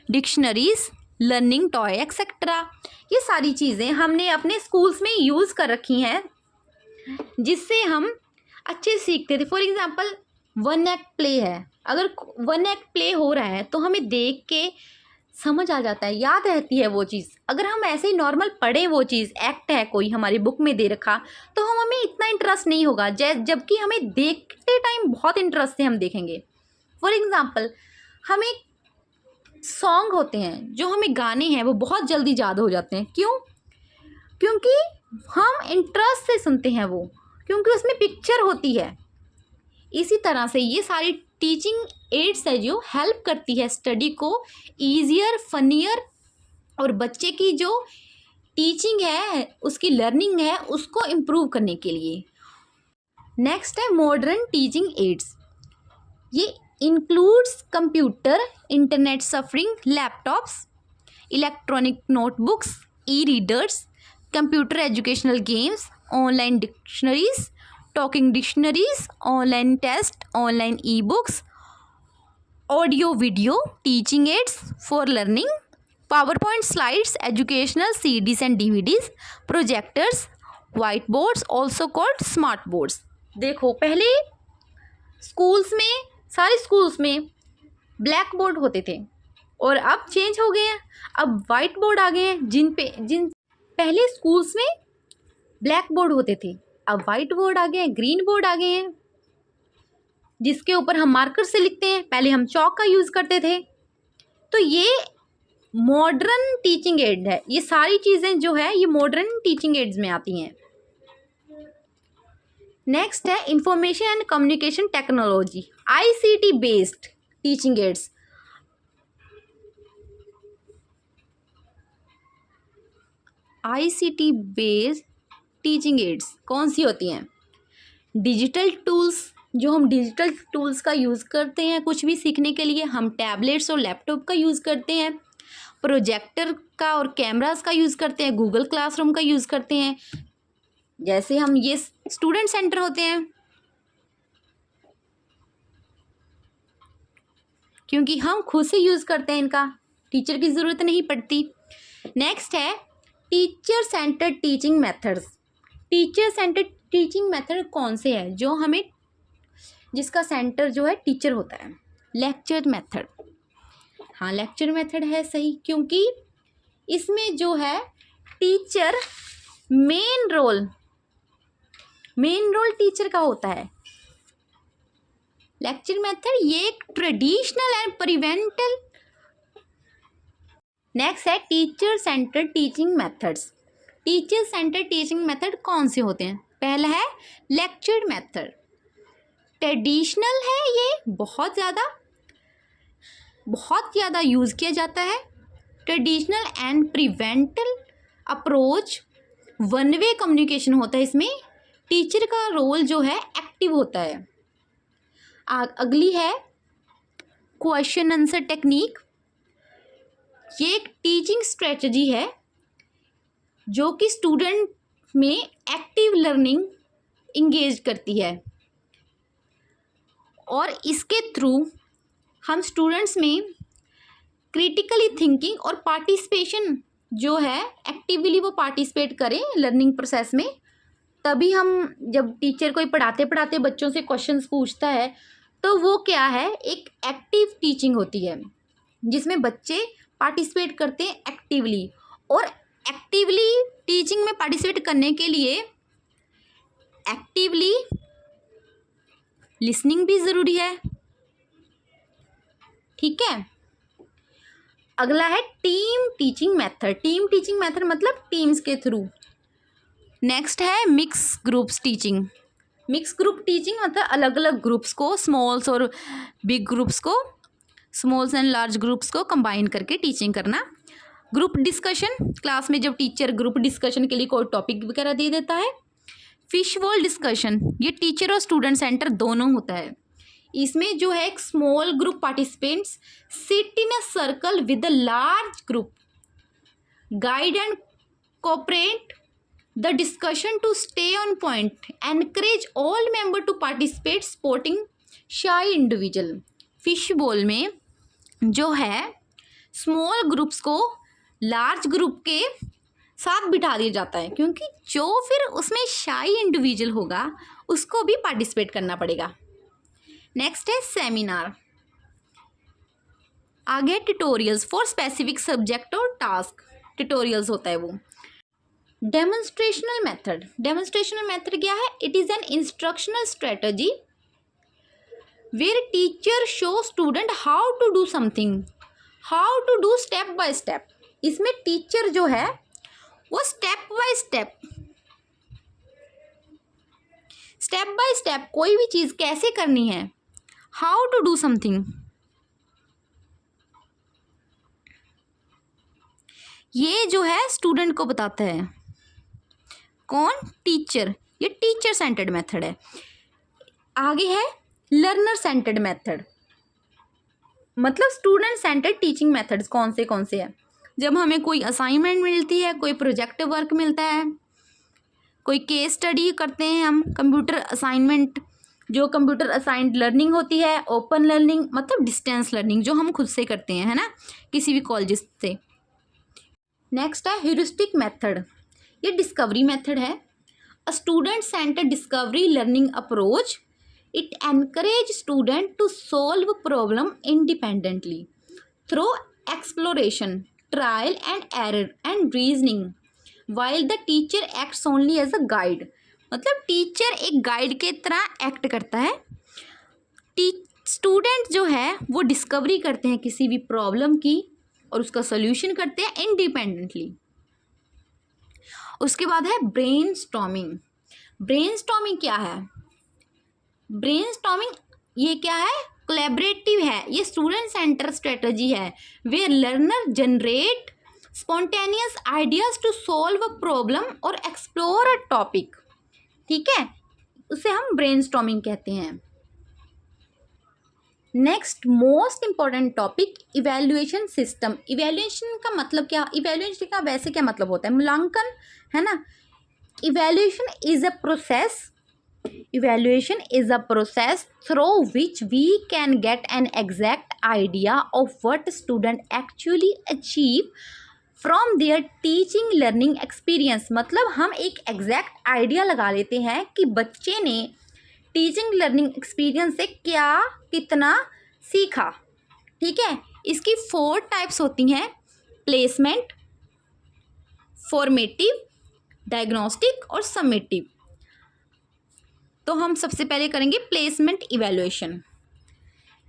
S1: dictionaries, learning toy etcetera. ये सारी चीज़ें हमने अपने schools में use कर रखी हैं जिससे हम अच्छे सीखते थे। For example one act play है, अगर वन एक्ट प्ले हो रहा है तो हमें देख के समझ आ जाता है, याद रहती है वो चीज़। अगर हम ऐसे ही नॉर्मल पढ़े वो चीज़, एक्ट है कोई हमारी बुक में दे रखा, तो हमें इतना इंटरेस्ट नहीं होगा, जबकि हमें देखते टाइम बहुत इंटरेस्ट से हम देखेंगे। फॉर एग्ज़ाम्पल हमें सॉन्ग होते हैं जो हमें गाने हैं वो बहुत जल्दी याद हो जाते हैं। क्यों? क्योंकि हम इंटरेस्ट से सुनते हैं वो, क्योंकि उसमें पिक्चर होती है। इसी तरह से ये सारी टीचिंग एड्स है जो हेल्प करती है स्टडी को ईजियर, फनियर और बच्चे की जो टीचिंग है, उसकी लर्निंग है, उसको इम्प्रूव करने के लिए। नेक्स्ट है मॉडर्न टीचिंग एड्स। ये includes computer, internet surfing, laptops, electronic notebooks, e readers, computer educational games, online dictionaries, talking dictionaries, online test, online e books, audio video teaching aids for learning, power point slides, educational CDs and DVDs, projectors, white boards also called smart boards. देखो पहले schools में, सारे schools में black board होते थे और अब change हो गए हैं, अब वाइट बोर्ड आ गए हैं। जिन पहले स्कूल्स में ब्लैक बोर्ड होते थे, अब वाइट बोर्ड आ गए हैं, ग्रीन बोर्ड आ गए हैं, जिसके ऊपर हम मार्कर से लिखते हैं। पहले हम चॉक का यूज़ करते थे। तो ये मॉडर्न टीचिंग एड है। ये सारी चीज़ें जो है ये मॉडर्न टीचिंग एड्स में आती हैं। नेक्स्ट है information and communication technology, ICT based teaching ads. ICT based teaching ads कौन सी होती हैं? डिजिटल टूल्स, जो हम डिजिटल टूल्स का यूज़ करते हैं कुछ भी सीखने के लिए, हम टैबलेट्स और लैपटॉप का यूज़ करते हैं, प्रोजेक्टर का और कैमरास का यूज़ करते हैं, गूगल क्लासरूम का यूज़ करते हैं। जैसे हम ये स्टूडेंट सेंटर होते हैं, क्योंकि हम खुद से यूज़ करते हैं, इनका टीचर की ज़रूरत नहीं पड़ती। नेक्स्ट है teacher centred teaching methods. Teacher centred teaching method कौन से हैं? जो हमें, जिसका सेंटर जो है टीचर होता है। लेक्चर मेथड, हाँ लेक्चर मेथड है सही, क्योंकि इसमें जो है टीचर मेन रोल टीचर का होता है। लेक्चर मेथड ये एक ट्रेडिशनल एंड प्रिवेंटल। नेक्स्ट है teacher centred teaching methods. Teacher centred teaching method कौन से होते हैं? पहला है लेक्चर मेथड। ट्रेडिशनल है, ये बहुत ज़्यादा यूज़ किया जाता है। Traditional and preventive approach, one way communication होता है इसमें। टीचर का रोल जो है एक्टिव होता है। अगली है क्वेश्चन आंसर टेक्निक। ये एक टीचिंग स्ट्रेटजी है जो कि स्टूडेंट में एक्टिव लर्निंग इंगेज करती है और इसके थ्रू हम स्टूडेंट्स में क्रिटिकली थिंकिंग और पार्टिसिपेशन जो है, एक्टिवली वो पार्टिसिपेट करें लर्निंग प्रोसेस में। तभी हम, जब टीचर कोई पढ़ाते पढ़ाते बच्चों से क्वेश्चंस पूछता है तो वो क्या है, एक एक्टिव टीचिंग होती है जिसमें बच्चे पार्टिसिपेट करते हैं एक्टिवली। और एक्टिवली टीचिंग में पार्टिसिपेट करने के लिए एक्टिवली लिसनिंग भी ज़रूरी है। ठीक है। अगला है team teaching method. Team teaching method मतलब टीम्स के थ्रू। नेक्स्ट है mix groups teaching. Mix group teaching मतलब अलग अलग ग्रुप्स को, स्मॉल्स और बिग ग्रुप्स को, स्मॉल्स एंड लार्ज ग्रुप्स को कंबाइन करके टीचिंग करना। ग्रुप डिस्कशन, क्लास में जब टीचर ग्रुप डिस्कशन के लिए कोई टॉपिक वगैरह दे देता है। फिश बॉल डिस्कशन, ये टीचर और स्टूडेंट सेंटर दोनों होता है। इसमें जो है एक small group participants sit in a circle with a large group, guide and cooperate the discussion to stay on point, encourage all member to participate, supporting shy individual. Fish bowl में जो है स्मॉल ग्रुप्स को large group के साथ बिठा दिया जाता है, क्योंकि जो फिर उसमें शाई इंडिविजुअल होगा उसको भी पार्टिसिपेट करना पड़ेगा। नेक्स्ट है सेमिनार। आगे ट्यूटोरियल्स फॉर स्पेसिफिक सब्जेक्ट और टास्क, ट्यूटोरियल्स होता है वो। डेमोन्स्ट्रेशनल मेथड, डेमोन्स्ट्रेशनल मेथड क्या है? It is an instructional strategy where teacher show student how to do something, how to do step by step. इसमें teacher जो है वो स्टेप बाय स्टेप कोई भी चीज़ कैसे करनी है, हाउ टू डू समथिंग, ये जो है स्टूडेंट को बताता है। कौन? टीचर। ये टीचर सेंटर्ड मेथड है। आगे है लर्नर सेंटर्ड मेथड, मतलब स्टूडेंट सेंटर्ड टीचिंग मेथड्स कौन से हैं? जब हमें कोई असाइनमेंट मिलती है, कोई प्रोजेक्ट वर्क मिलता है, कोई केस स्टडी करते हैं हम, कंप्यूटर असाइनमेंट, जो कंप्यूटर असाइंड लर्निंग होती है, ओपन लर्निंग मतलब डिस्टेंस लर्निंग जो हम खुद से करते हैं, है ना, किसी भी कॉलेज से। नेक्स्ट है ह्यूरिस्टिक मेथड, ये डिस्कवरी मेथड है। A student centred discovery learning approach, it encourage student to solve problem independently through exploration, trial and error and reasoning, while the teacher acts only as a guide. मतलब teacher एक guide के तरह act करता है। Student जो है वो discovery करते हैं किसी भी प्रॉब्लम की और उसका सोल्यूशन करते हैं इंडिपेंडेंटली। उसके बाद है ब्रेनस्टॉर्मिंग। ब्रेनस्टॉर्मिंग क्या है? ब्रेनस्टॉर्मिंग ये क्या है? कोलैबोरेटिव है, ये स्टूडेंट सेंटर स्ट्रेटजी है where learner generate spontaneous ideas to solve a problem और एक्सप्लोर अ टॉपिक। ठीक है, उसे हम ब्रेनस्टॉर्मिंग कहते हैं। Next most important topic evaluation system. Evaluation का मतलब क्या? इवैल्यूएशन का वैसे क्या मतलब होता है? मूल्यांकन, है ना। Evaluation is a process, evaluation is a process through which we can get an exact idea of what student actually achieve from their teaching learning experience। मतलब हम एक एग्जैक्ट आइडिया लगा लेते हैं कि बच्चे ने टीचिंग लर्निंग एक्सपीरियंस से क्या कितना सीखा। ठीक है, इसकी 4 टाइप्स होती हैं, प्लेसमेंट, फॉर्मेटिव, डायग्नोस्टिक और समेटिव। तो हम सबसे पहले करेंगे placement evaluation.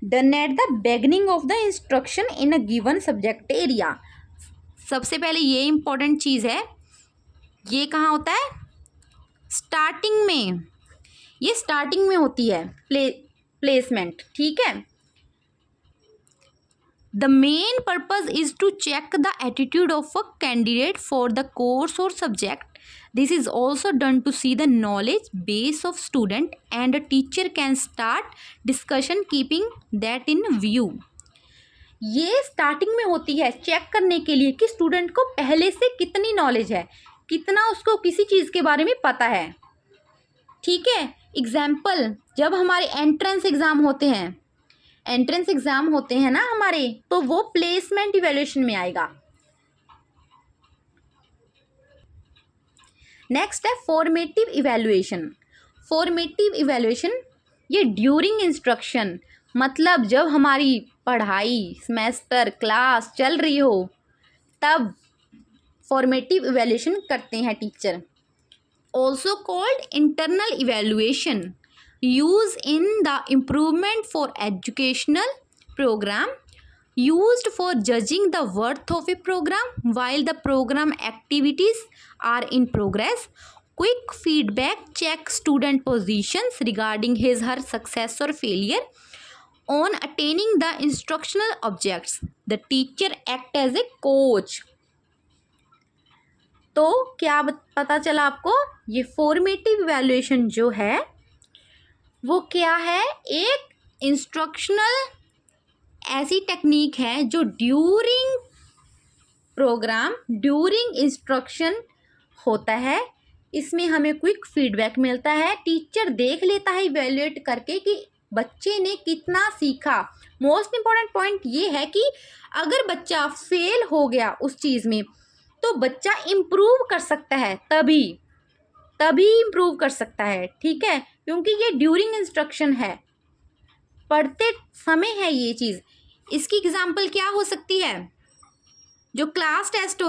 S1: Done at the beginning of the instruction in a given subject area. सबसे पहले ये इंपॉर्टेंट चीज़ है, ये कहाँ होता है? स्टार्टिंग में, ये स्टार्टिंग में होती है प्लेसमेंट। ठीक है, the main purpose is to check the attitude of a candidate for the course और subject. This is also done to see the knowledge base of student, and a teacher can start discussion keeping that in view। ये starting में होती है check करने के लिए कि student को पहले से कितनी नॉलेज है, कितना उसको किसी चीज़ के बारे में पता है। ठीक है, एग्जाम्पल, जब हमारे एंट्रेंस एग्ज़ाम होते हैं, एंट्रेंस एग्ज़ाम होते हैं ना हमारे, तो वो प्लेसमेंट इवैल्यूएशन में आएगा। नेक्स्ट है फॉर्मेटिव इवैल्यूएशन। फॉर्मेटिव इवैल्यूएशन ये ड्यूरिंग इंस्ट्रक्शन, मतलब जब हमारी पढ़ाई सेमेस्टर क्लास चल रही हो तब फॉर्मेटिव इवैल्यूएशन करते हैं teacher. Also called internal evaluation, use in the improvement for educational programme, used for judging the worth of a program while the program activities are in progress. Quick feedback check student positions regarding his her success or failure on attaining the instructional objects. The teacher act as a coach तो क्या पता चला आपको, ये formative evaluation जो है वो क्या है, एक इंस्ट्रक्शनल ऐसी टेक्निक है जो ड्यूरिंग प्रोग्राम, ड्यूरिंग इंस्ट्रक्शन होता है। इसमें हमें क्विक फीडबैक मिलता है, टीचर देख लेता है इवैल्यूएट करके कि बच्चे ने कितना सीखा। मोस्ट इम्पॉर्टेंट पॉइंट ये है कि अगर बच्चा फेल हो गया उस चीज़ में तो बच्चा इम्प्रूव कर सकता है, तभी इम्प्रूव कर सकता है, ठीक है, क्योंकि ये ड्यूरिंग इंस्ट्रक्शन है, पढ़ते समय है ये चीज़। इसकी एग्जाम्पल क्या हो सकती है, जो क्लास टेस्ट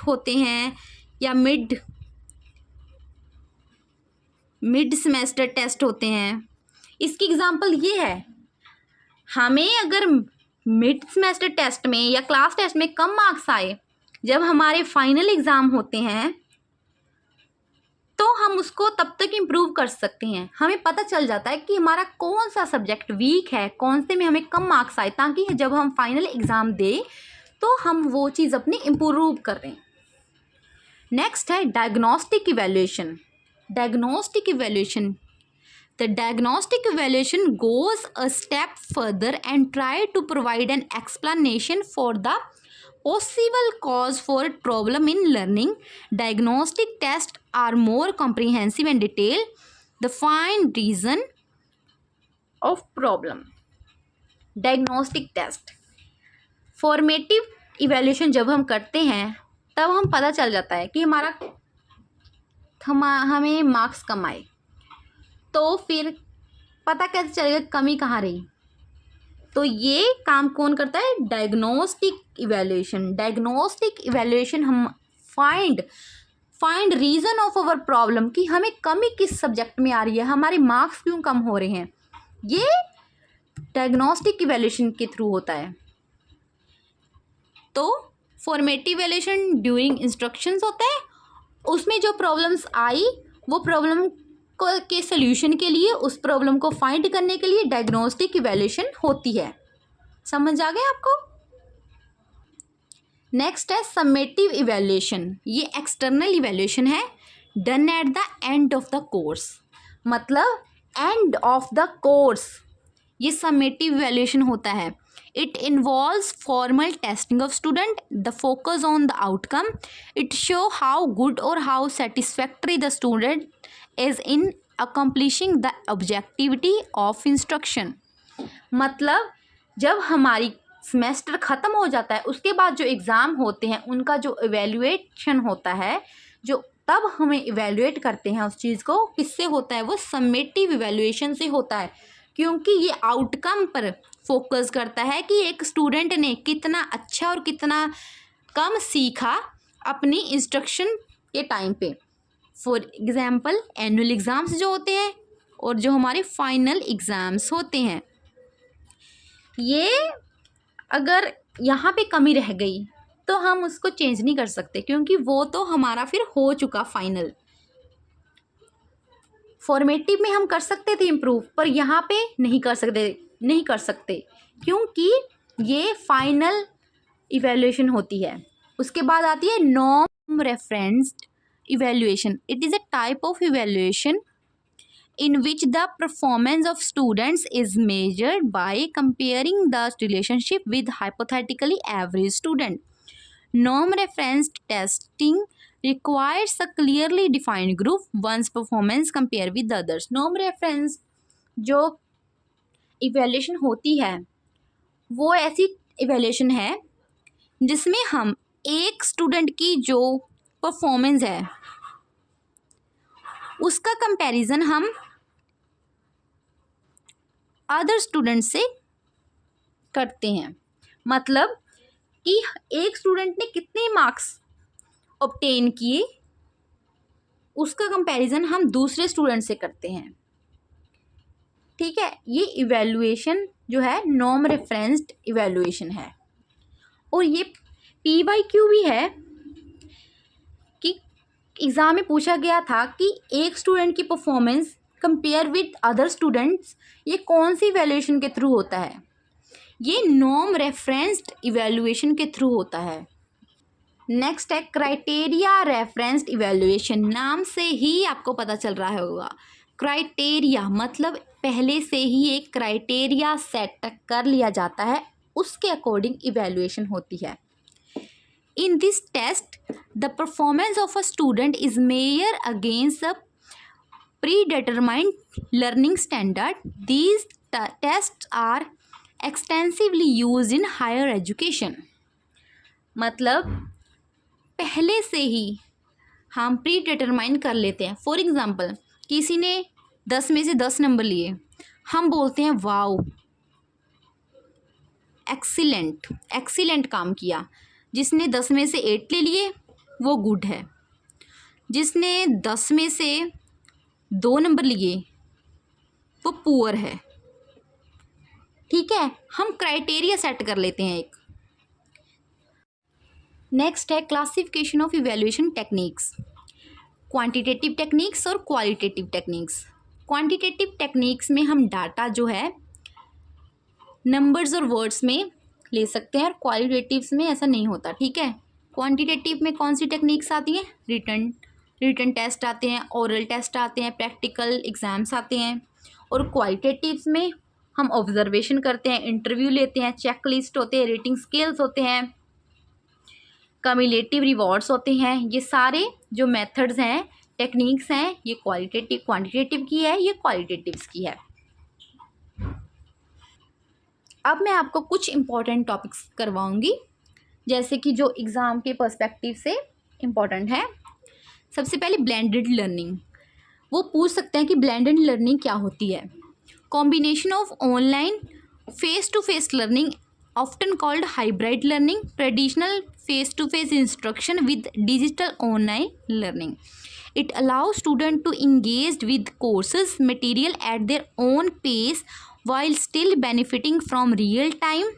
S1: होते हैं या मिड सेमेस्टर टेस्ट होते हैं, इसकी एग्जाम्पल ये है, हमें अगर मिड सेमेस्टर टेस्ट में या क्लास टेस्ट में कम मार्क्स आए, जब हमारे फाइनल एग्ज़ाम होते हैं तो हम उसको तब तक इम्प्रूव कर सकते हैं। हमें पता चल जाता है कि हमारा कौन सा सब्जेक्ट वीक है, कौन से में हमें कम मार्क्स आए, ताकि जब हम फाइनल एग्ज़ाम दें तो हम वो चीज़ अपनी इम्प्रूव कर रहे हैं। नेक्स्ट है diagnostic evaluation. The diagnostic evaluation goes a step further and try to provide an explanation for the possible cause for a problem in learning. Diagnostic tests are more comprehensive and detailed. The find reason of problem. Diagnostic test. Formative evaluation जब हम करते हैं तब हम पता चल जाता है कि हमें मार्क्स कम आए, तो फिर पता कैसे चलेगा कमी कहाँ रही। तो ये काम कौन करता है, डायग्नोस्टिक इवैल्यूएशन हम find reason of our problem, कि हमें कमी किस सब्जेक्ट में आ रही है, हमारे मार्क्स क्यों कम हो रहे हैं, ये डायग्नोस्टिक इवैल्यूएशन के थ्रू होता है। तो फॉर्मेटिव इवैल्यूएशन ड्यूरिंग इंस्ट्रक्शंस होता है, उसमें जो प्रॉब्लम्स आई वो प्रॉब्लम के सल्यूशन के लिए, उस प्रॉब्लम को फाइंड करने के लिए डायग्नोस्टिक इवैल्यूएशन होती है। समझ आ गया आपको। नेक्स्ट है समेटिव इवैल्यूएशन। ये एक्सटर्नल इवैल्यूएशन है, done at the end of the course, मतलब एंड ऑफ द कोर्स ये समेटिव इवैल्यूएशन होता है। It involves formal testing of student. The focus on the outcome. It show how good or how satisfactory the student is in accomplishing the objectivity of instruction. मतलब जब हमारी semester ख़त्म हो जाता है उसके बाद जो एग्ज़ाम होते हैं उनका जो इवैल्यूएशन होता है, जो तब हमें इवैल्यूएट करते हैं उस चीज़ को, किससे होता है, वो समेटिव इवैल्यूएशन से होता है, क्योंकि ये आउटकम पर फोकस करता है कि एक स्टूडेंट ने कितना अच्छा और कितना कम सीखा अपनी इंस्ट्रक्शन के टाइम पे। फॉर एग्ज़ाम्पल एनुअल एग्ज़ाम्स जो होते हैं और जो हमारे फाइनल एग्ज़ाम्स होते हैं, ये अगर यहाँ पे कमी रह गई तो हम उसको चेंज नहीं कर सकते, क्योंकि वो तो हमारा फिर हो चुका फाइनल। फॉर्मेटिव में हम कर सकते थे इम्प्रूव, पर यहाँ पे नहीं कर सकते क्योंकि ये फाइनल इवैल्यूएशन होती है। उसके बाद आती है norm referenced evaluation. It is a type of evaluation in which the performance of students is measured by comparing the relationship with hypothetically average student. Norm referenced testing requires a clearly defined group one's performance compare with others. Norm reference जो evaluation होती है वो ऐसी evaluation है जिसमें हम एक student की जो परफॉर्मेंस है उसका कंपैरिजन हम अदर स्टूडेंट से करते हैं। मतलब कि एक स्टूडेंट ने कितने मार्क्स ऑब्टेन किए उसका कंपैरिजन हम दूसरे स्टूडेंट से करते हैं, ठीक है। ये इवैल्यूएशन जो है नॉर्म रेफरेंस्ड इवैल्यूएशन है। और ये PYQ भी है कि एग्ज़ाम में पूछा गया था कि एक स्टूडेंट की performance compare with other students, ये कौन सी इवैल्यूएशन के थ्रू होता है, ये नॉर्म रेफरेंस्ड इवैल्यूएशन के थ्रू होता है। नेक्स्ट है क्राइटेरिया रेफरेंस्ड इवैल्यूएशन। नाम से ही आपको पता चल रहा होगा, क्राइटेरिया मतलब पहले से ही एक क्राइटेरिया सेट कर लिया जाता है, उसके अकॉर्डिंग इवैल्यूएशन होती है। In this test the performance of a student is measure against a predetermined learning standard. These tests are extensively used in higher education. मतलब पहले से ही हम प्री डिटरमाइन कर लेते हैं। फॉर एग्ज़ाम्पल किसी ने 10 में से 10 नंबर लिए, हम बोलते हैं वाओ एक्सीलेंट, एक्सीलेंट काम किया। जिसने 10 में से 8 ले लिए वो गुड है, जिसने 10 में से 2 नंबर लिए वो पुअर है। ठीक है, हम क्राइटेरिया सेट कर लेते हैं एक। नेक्स्ट है classification of evaluation techniques, quantitative techniques और क्वालिटेटिव टेक्निक्स। क्वांटिटेटिव टेक्निक्स में हम डाटा जो है नंबर्स और वर्ड्स में ले सकते हैं, और क्वालिटेटिव्स में ऐसा नहीं होता। ठीक है, क्वांटिटेटिव में कौन सी टेक्निक्स आती हैं? रिटन टेस्ट आते हैं, ओरल टेस्ट आते हैं, प्रैक्टिकल एग्ज़ाम्स आते हैं। और क्वालिटेटिव्स में हम ऑब्जर्वेशन करते हैं, इंटरव्यू लेते हैं, चेकलिस्ट होते हैं, रेटिंग स्केल्स होते हैं, कम्युलेटिव रिवॉर्ड्स होते हैं। ये सारे जो मेथड्स हैं, टेक्निक्स हैं, ये क्वांटिटेटिव की है, ये क्वालिटेटिव्स की है। अब मैं आपको कुछ इम्पॉर्टेंट टॉपिक्स करवाऊंगी, जैसे कि जो एग्ज़ाम के पर्सपेक्टिव से इम्पॉर्टेंट है। सबसे पहले ब्लेंडेड लर्निंग। वो पूछ सकते हैं कि ब्लेंडेड लर्निंग क्या होती है? Combination of online face to face learning often called hybrid learning, traditional face to face instruction with digital online learning. It allows students to engage with courses material at their own pace while still benefiting from real-time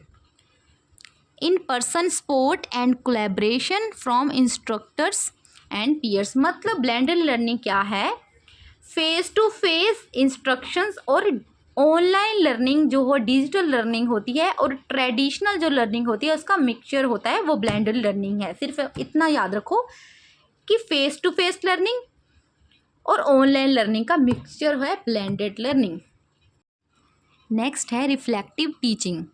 S1: in-person support and collaboration from instructors and peers. मतलब blended learning क्या है? Face to face instructions और online learning जो हो digital learning होती है, और traditional जो लर्निंग होती है उसका मिक्सचर होता है, वो ब्लेंडेड लर्निंग है। सिर्फ इतना याद रखो कि फेस टू फेस लर्निंग और ऑनलाइन लर्निंग का मिक्सचर है ब्लेंडेड लर्निंग। नेक्स्ट है reflective teaching.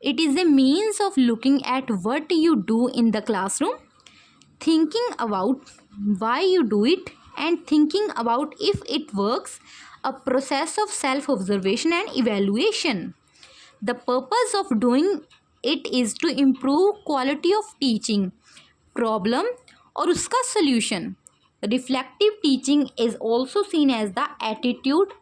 S1: It is A means of looking at what you do in the classroom, thinking about why you do it and thinking about if it works, a process of self-observation and evaluation. The purpose of doing it is to improve quality of teaching, problem और उसका solution. Reflective teaching is also seen as the attitude.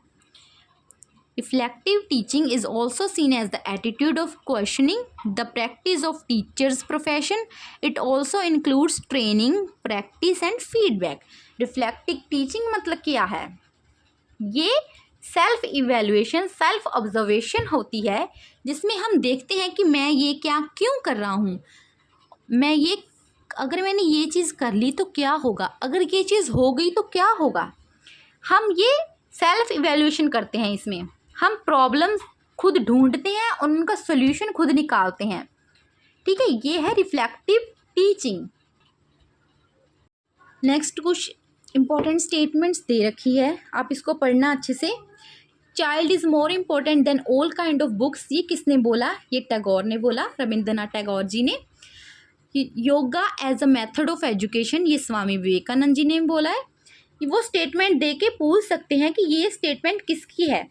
S1: Reflective teaching is also seen as the attitude of questioning the practice of teacher's profession. It also includes training, practice and feedback. Reflective teaching मतलब क्या है? ये self evaluation, self observation होती है, जिसमें हम देखते हैं कि मैं ये क्या क्यों कर रहा हूँ, मैं ये अगर मैंने ये चीज़ कर ली तो क्या होगा, अगर ये चीज़ हो गई तो क्या होगा। हम ये सेल्फ इवेल्युएशन करते हैं, इसमें हम प्रॉब्लम्स खुद ढूंढते हैं और उनका सोल्यूशन खुद निकालते हैं। ठीक है, ये है रिफ्लेक्टिव टीचिंग। नेक्स्ट कुछ इम्पॉर्टेंट स्टेटमेंट्स दे रखी है, आप इसको पढ़ना अच्छे से। Child is more important then all kind of books, ये किसने बोला? ये टैगोर ने बोला, रविंद्रनाथ टैगोर जी ने। Yoga as a method of education, ये स्वामी विवेकानंद जी ने बोला है। वो स्टेटमेंट दे के पूछ सकते हैं कि ये स्टेटमेंट किसकी है,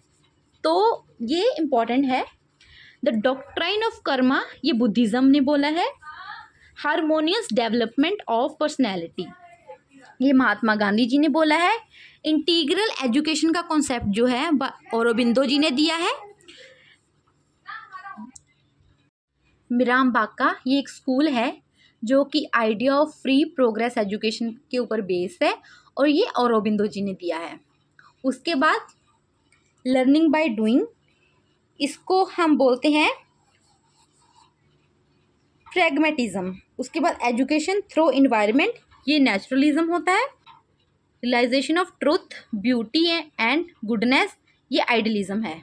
S1: तो ये इम्पॉर्टेंट है। द डॉक्ट्राइन ऑफ कर्मा, ये बुद्धिज़्म ने बोला है। हारमोनियस डेवलपमेंट ऑफ पर्सनैलिटी, ये महात्मा गांधी जी ने बोला है। इंटीग्रल एजुकेशन का कॉन्सेप्ट जो है औरोबिंदो जी ने दिया है। मिराम बाग, ये एक स्कूल है जो कि idea of free progress education के ऊपर बेस है, और ये औरोबिंदो जी ने दिया है। उसके बाद लर्निंग बाय डूइंग, इसको हम बोलते हैं प्रैग्मेटिज्म। उसके बाद एजुकेशन थ्रू इन्वायरमेंट, ये नेचुरलिज्म होता है। Realisation of truth, beauty and goodness, ये आइडियलिज्म है।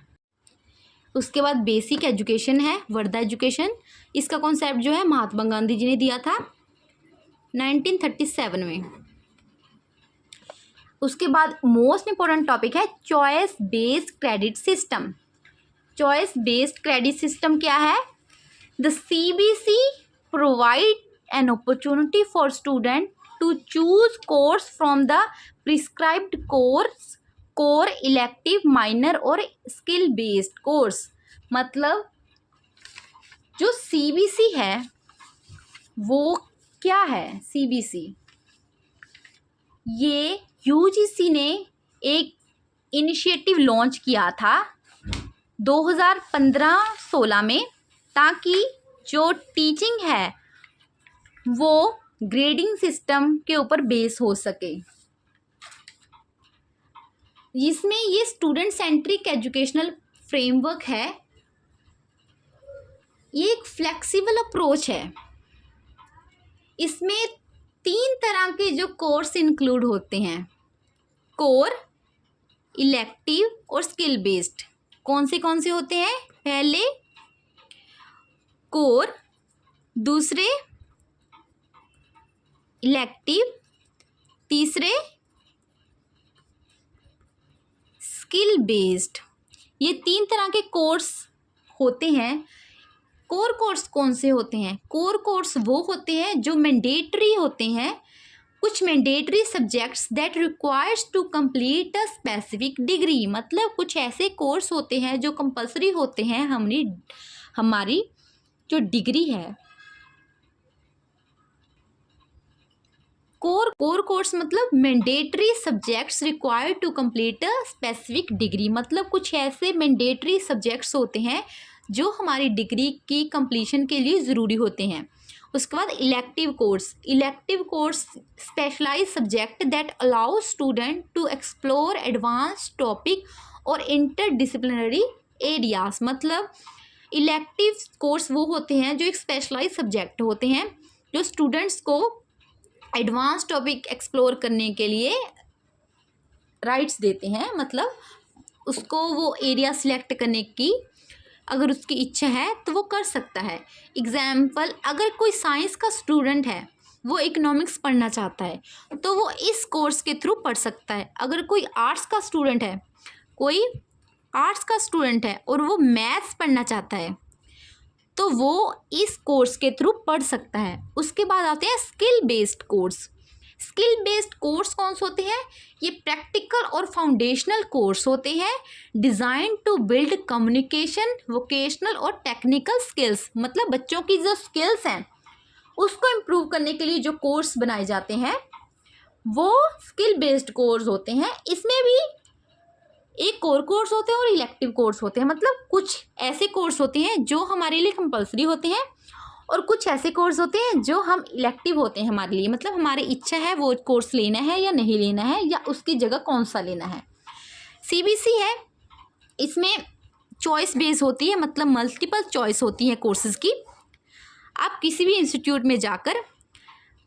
S1: उसके बाद बेसिक एजुकेशन है, वर्धा एजुकेशन, इसका कॉन्सेप्ट जो है महात्मा गांधी जी ने दिया था। 1937 में। उसके बाद मोस्ट इम्पोर्टेंट टॉपिक है choice based credit system. Choice based credit system क्या है? The CBC provide an opportunity for student to choose course from the prescribed course, core, elective, minor और स्किल बेस्ड कोर्स। मतलब जो CBC है वो क्या है? CBC ये UGC ने एक इनिशिएटिव लॉन्च किया था 2015-16 में, ताकि जो टीचिंग है वो ग्रेडिंग सिस्टम के ऊपर बेस हो सके। इसमें ये स्टूडेंट सेंट्रिक एजुकेशनल फ्रेमवर्क है। ये एक फ्लेक्सिबल अप्रोच है। इसमें 3 तरह के जो कोर्स इंक्लूड होते हैं, कोर, इलेक्टिव और स्किल बेस्ड। कौन से होते हैं? पहले कोर, दूसरे इलेक्टिव, तीसरे स्किल बेस्ड। ये 3 तरह के कोर्स होते हैं। कोर कोर्स कौन से होते हैं? कोर कोर्स वो होते हैं जो मैंडेटरी होते हैं, कुछ mandatory subjects that requires to complete a specific degree. मतलब कुछ ऐसे कोर्स होते हैं जो कंपलसरी होते हैं हमारी जो डिग्री है। कोर कोर्स मतलब mandatory subjects required to complete a specific degree. मतलब कुछ ऐसे मैंडेटरी सब्जेक्ट्स होते हैं जो हमारी डिग्री की कंप्लीशन के लिए ज़रूरी होते हैं। उसके बाद elective course specialise subject that allow student to explore advance topic और इंटरडिसिप्लिनरी एरियाज। मतलब इलेक्टिव कोर्स वो होते हैं जो एक स्पेशलाइज सब्जेक्ट होते हैं, जो स्टूडेंट्स को एडवांस टॉपिक एक्सप्लोर करने के लिए राइट्स देते हैं। मतलब उसको वो एरिया सिलेक्ट करने की अगर उसकी इच्छा है तो वो कर सकता है। एग्जाम्पल, अगर कोई साइंस का स्टूडेंट है, वो इकोनॉमिक्स पढ़ना चाहता है तो वो इस कोर्स के थ्रू पढ़ सकता है। अगर कोई आर्ट्स का स्टूडेंट है और वो मैथ्स पढ़ना चाहता है तो वो इस कोर्स के थ्रू पढ़ सकता है। उसके बाद आते हैं skill based course. Skill based course कौन से होते हैं? ये प्रैक्टिकल और फाउंडेशनल कोर्स होते हैं, design to build communication, vocational और टेक्निकल स्किल्स। मतलब बच्चों की जो स्किल्स हैं उसको इम्प्रूव करने के लिए जो कोर्स बनाए जाते हैं वो स्किल बेस्ड कोर्स होते हैं। इसमें भी एक कोर कोर्स होते हैं और इलेक्टिव कोर्स होते हैं। मतलब कुछ ऐसे कोर्स होते हैं जो हमारे लिए कंपलसरी होते हैं और कुछ ऐसे कोर्स होते हैं जो हम इलेक्टिव होते हैं हमारे लिए। मतलब हमारी इच्छा है वो कोर्स लेना है या नहीं लेना है, या उसकी जगह कौन सा लेना है। CBC है, इसमें चॉइस बेस होती है, मतलब मल्टीपल चॉइस होती है कोर्सेज़ की। आप किसी भी इंस्टीट्यूट में जाकर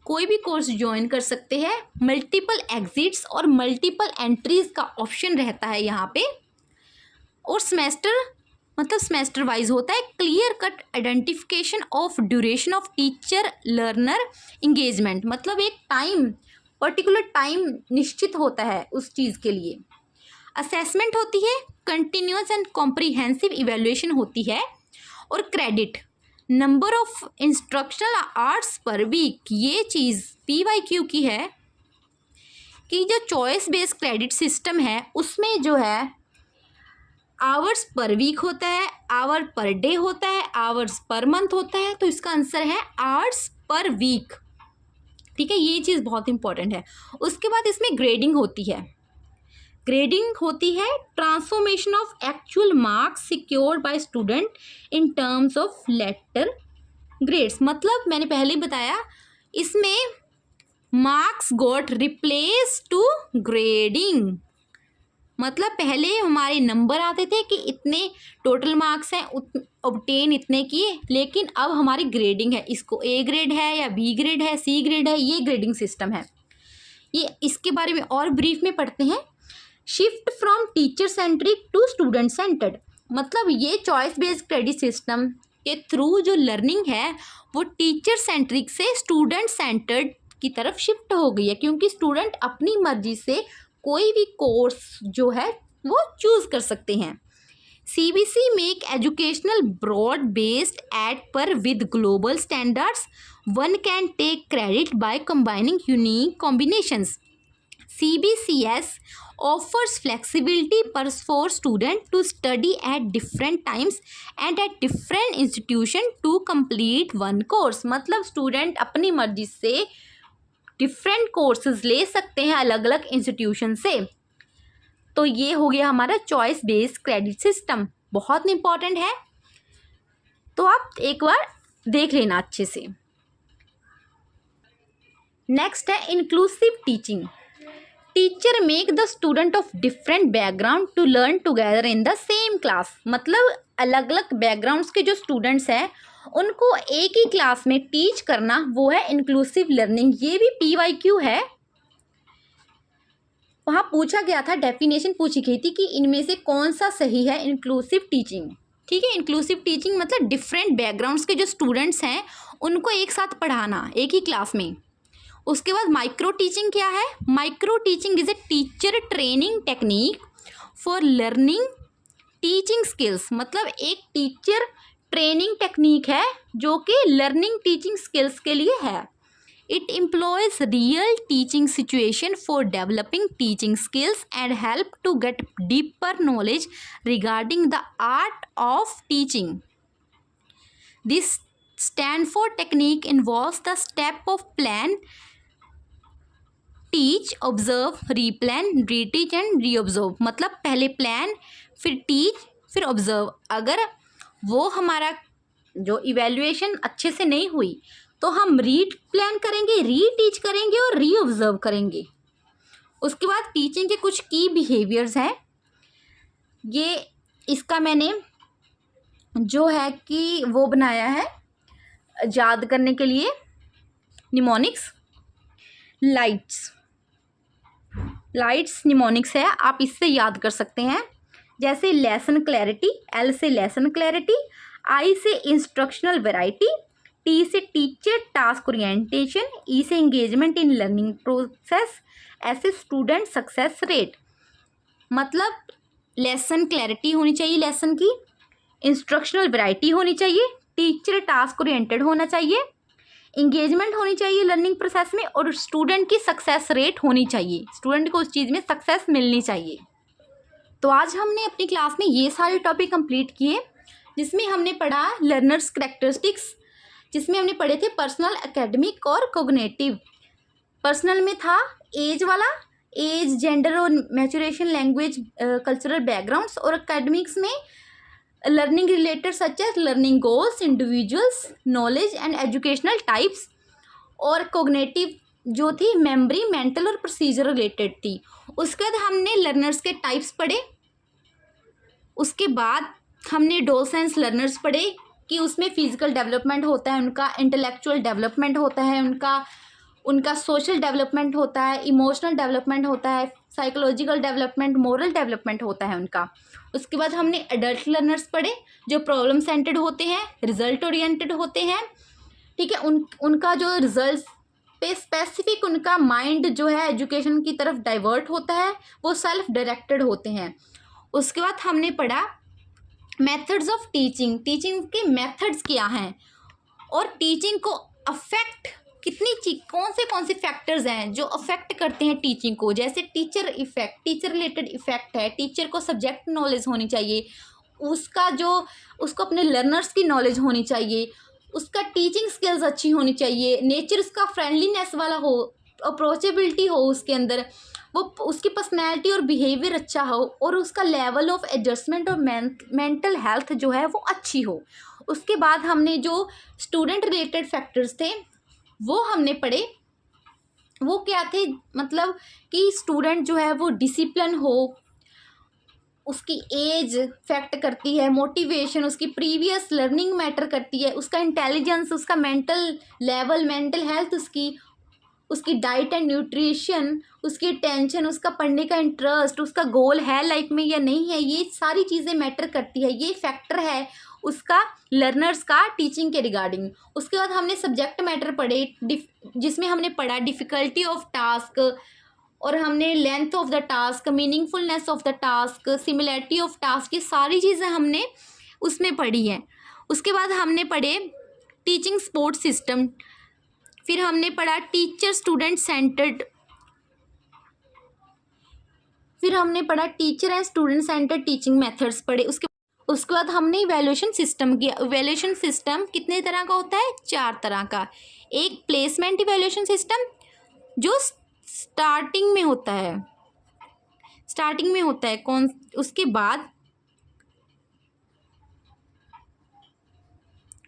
S1: कोई भी कोर्स ज्वाइन कर सकते हैं। मल्टीपल एग्जिट्स और मल्टीपल एंट्रीज़ का ऑप्शन रहता है यहाँ पे। और सेमेस्टर वाइज होता है। Clear cut identification of duration of teacher learner engagement. मतलब एक पर्टिकुलर टाइम निश्चित होता है उस चीज़ के लिए। असेसमेंट होती है, कंटिन्यूअस एंड कॉम्प्रिहेंसिव इवैल्यूएशन होती है। और credit, number of instructional hours per week. ये चीज़ PYQ की है कि जो चॉइस बेस्ड क्रेडिट सिस्टम है उसमें जो है आवर्स पर वीक होता है, आवर पर डे होता है, आवर्स पर मंथ होता है। तो इसका आंसर है आवर्स पर वीक। ठीक है, ये चीज़ बहुत इंपॉर्टेंट है। उसके बाद इसमें ग्रेडिंग होती है transformation of actual marks secured by student in terms of letter grades. मतलब मैंने पहले ही बताया, इसमें marks got replace to grading. मतलब पहले हमारे नंबर आते थे कि इतने टोटल मार्क्स हैं, ऑब्टेन इतने किए, लेकिन अब हमारी ग्रेडिंग है। इसको A ग्रेड है या B ग्रेड है, C ग्रेड है, ये ग्रेडिंग सिस्टम है। ये इसके बारे में और ब्रीफ में पढ़ते हैं। Shift from teacher centric to student centred. मतलब ये चॉइस बेस्ड क्रेडिट सिस्टम के थ्रू जो लर्निंग है वो टीचर सेंट्रिक से स्टूडेंट सेंटर्ड की तरफ शिफ्ट हो गई है, क्योंकि स्टूडेंट अपनी मर्जी से कोई भी कोर्स जो है वो चूज़ कर सकते हैं। CBC make educational broad based at par with global standards. One can take credit by combining unique combinations. CBCS offers flexibility for students to study at different times and at different institution to complete one course. मतलब student अपनी मर्जी से different courses ले सकते हैं अलग अलग institution से। तो ये हो गया हमारा चॉइस बेस्ड क्रेडिट सिस्टम, बहुत इंपॉर्टेंट है, तो आप एक बार देख लेना अच्छे से। नेक्स्ट है inclusive teaching. Teacher make the student of different background to learn together in the same class. मतलब अलग अलग बैकग्राउंड्स के जो स्टूडेंट्स हैं उनको एक ही क्लास में टीच करना, वो है इंक्लूसिव लर्निंग। ये भी PYQ है, वहाँ पूछा गया था, डेफिनेशन पूछी गई थी कि इनमें से कौन सा सही है इंक्लूसिव टीचिंग। ठीक है, इंक्लूसिव टीचिंग मतलब डिफरेंट बैकग्राउंड्स के जो स्टूडेंट्स हैं उनको एक साथ पढ़ाना एक ही क्लास में। उसके बाद माइक्रो टीचिंग क्या है? Micro teaching is a teacher training technique for learning teaching skills. मतलब एक टीचर ट्रेनिंग टेक्निक है जो कि लर्निंग टीचिंग स्किल्स के लिए है। It employs real teaching situation for developing teaching skills and help to get deeper knowledge regarding the art of teaching. This Stanford technique involves the step of plan, teach, observe, replan, reteach and reobserve। मतलब पहले plan, फिर teach, फिर observe. अगर वो हमारा जो evaluation अच्छे से नहीं हुई तो हम रीड प्लान करेंगे, री टीच करेंगे और री ऑब्जर्व करेंगे। उसके बाद टीचिंग के कुछ की बिहेवियर्स हैं। ये इसका मैंने जो है कि वो बनाया है याद करने के लिए, निमोनिक्स। लाइट्स निमोनिक्स है, आप इससे याद कर सकते हैं। जैसे लेसन क्लैरिटी, L से लेसन क्लैरिटी, I से इंस्ट्रक्शनल वैरायटी, T से टीचर टास्क ओरिएंटेशन, E से engagement in learning process, S से स्टूडेंट सक्सेस रेट। मतलब लेसन क्लैरिटी होनी चाहिए लेसन की, इंस्ट्रक्शनल वैरायटी होनी चाहिए, टीचर टास्क ओरिएंटेड होना चाहिए, इंगेजमेंट होनी चाहिए लर्निंग प्रोसेस में, और स्टूडेंट की सक्सेस रेट होनी चाहिए, स्टूडेंट को उस चीज़ में सक्सेस मिलनी चाहिए। तो आज हमने अपनी क्लास में ये सारे टॉपिक कंप्लीट किए, जिसमें हमने पढ़ा लर्नर्स करैक्टरिस्टिक्स, जिसमें हमने पढ़े थे पर्सनल, एकेडमिक और कोग्निटिव। पर्सनल में था एज वाला, एज, जेंडर और मैचुरेशन, लैंग्वेज, कल्चरल बैकग्राउंड्स, और एकेडमिक्स में learning related such as learning goals, individuals, knowledge and educational types, और कोग्निटिव जो थी मेमोरी, मेंटल और प्रोसीजर रिलेटेड थी। उसके बाद हमने लर्नर्स के टाइप्स पढ़े। उसके बाद हमने डोसेंस लर्नर्स पढ़े कि उसमें फिजिकल डेवलपमेंट होता है, उनका इंटेलेक्चुअल डेवलपमेंट होता है, उनका सोशल डेवलपमेंट होता है, इमोशनल डेवलपमेंट होता है, साइकोलॉजिकल डेवलपमेंट, मोरल डेवलपमेंट होता है उनका। उसके बाद हमने एडल्ट लर्नर्स पढ़े जो प्रॉब्लम सेंटर्ड होते हैं, रिजल्ट ओरिएंटेड होते हैं। ठीक है, उनका जो रिजल्ट पे स्पेसिफिक उनका माइंड जो है एजुकेशन की तरफ डाइवर्ट होता है, वो सेल्फ डायरेक्टेड होते हैं। उसके बाद हमने पढ़ा मेथड्स ऑफ टीचिंग, टीचिंग के मेथड्स क्या हैं, और टीचिंग को अफेक्ट कौन से फैक्टर्स हैं जो अफेक्ट करते हैं टीचिंग को। जैसे teacher effect, teacher related effect है, टीचर को सब्जेक्ट नॉलेज होनी चाहिए, उसको अपने लर्नर्स की नॉलेज होनी चाहिए, उसका टीचिंग स्किल्स अच्छी होनी चाहिए, नेचर उसका फ्रेंडलीनेस वाला हो, अप्रोचेबिलिटी हो उसके अंदर, वो उसकी पर्सनैलिटी और बिहेवियर अच्छा हो, और उसका लेवल ऑफ एडजस्टमेंट और मेंटल हेल्थ जो है वो अच्छी हो। उसके बाद हमने जो स्टूडेंट रिलेटेड फैक्टर्स थे वो हमने पढ़े। वो क्या थे? मतलब कि स्टूडेंट जो है वो डिसिप्लिन हो, उसकी एज फैक्ट करती है, मोटिवेशन, उसकी प्रीवियस लर्निंग मैटर करती है, उसका इंटेलिजेंस, उसका मेंटल लेवल, मेंटल हेल्थ उसकी, उसकी डाइट एंड न्यूट्रिशन, उसकी टेंशन, उसका पढ़ने का इंटरेस्ट, उसका गोल है लाइफ में या नहीं है, ये सारी चीज़ें मैटर करती है। ये फैक्टर है उसका लर्नर्स का टीचिंग के रिगार्डिंग। उसके बाद हमने सब्जेक्ट मैटर पढ़े, जिसमें हमने पढ़ा डिफ़िकल्टी ऑफ टास्क, और हमने length of the task, meaningfulness of the task, similarity of task, ये सारी चीज़ें हमने उसमें पढ़ी हैं। उसके बाद हमने पढ़े टीचिंग सपोर्ट सिस्टम, फिर हमने पढ़ा टीचर स्टूडेंट सेंटर्ड, फिर हमने पढ़ा teacher and student centred teaching methods पढ़े। उसके बाद हमने इवैल्यूएशन सिस्टम किया। इवैल्यूएशन सिस्टम कितने तरह का होता है? 4 तरह का। एक प्लेसमेंट इवैल्यूएशन सिस्टम जो स्टार्टिंग में होता है, कौन, उसके बाद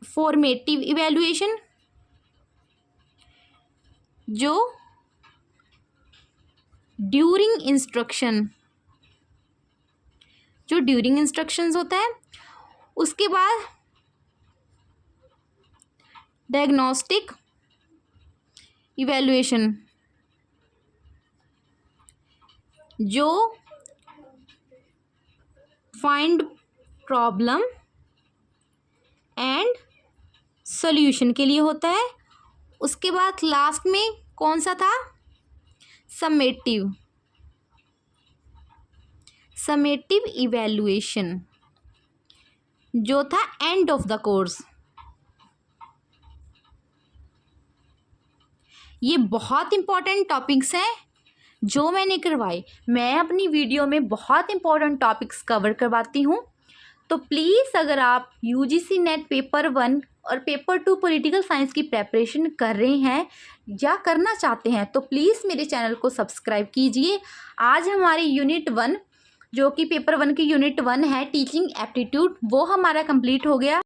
S1: फॉर्मेटिव इवैल्यूएशन जो ड्यूरिंग इंस्ट्रक्शंस होता है। उसके बाद डायग्नोस्टिक इवैल्यूएशन जो फाइंड प्रॉब्लम एंड सॉल्यूशन के लिए होता है। उसके बाद लास्ट में कौन सा था? समेटिव इवैल्यूएशन जो था एंड ऑफ द कोर्स। ये बहुत इंपॉर्टेंट टॉपिक्स हैं जो मैंने करवाए। मैं अपनी वीडियो में बहुत इंपॉर्टेंट टॉपिक्स कवर करवाती हूँ। तो प्लीज़ अगर आप यूजीसी नेट पेपर 1 और पेपर 2 पॉलिटिकल साइंस की प्रेपरेशन कर रहे हैं या करना चाहते हैं तो प्लीज़ मेरे चैनल को सब्सक्राइब कीजिए। आज हमारी यूनिट 1 जो कि पेपर 1 की यूनिट 1 है टीचिंग एप्टीट्यूड, वो हमारा कंप्लीट हो गया।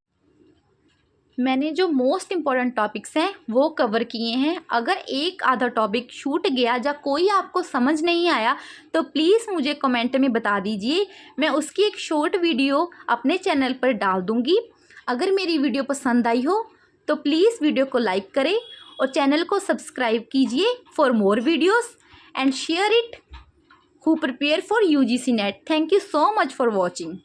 S1: मैंने जो मोस्ट इम्पॉर्टेंट टॉपिक्स हैं वो कवर किए हैं। अगर एक आधा टॉपिक छूट गया या कोई आपको समझ नहीं आया तो प्लीज़ मुझे कमेंट में बता दीजिए, मैं उसकी एक शॉर्ट वीडियो अपने चैनल पर डाल दूँगी। अगर मेरी वीडियो पसंद आई हो तो प्लीज़ वीडियो को लाइक करें और चैनल को सब्सक्राइब कीजिए for more videos and share it who prepare for UGC net. Thank you so much for watching.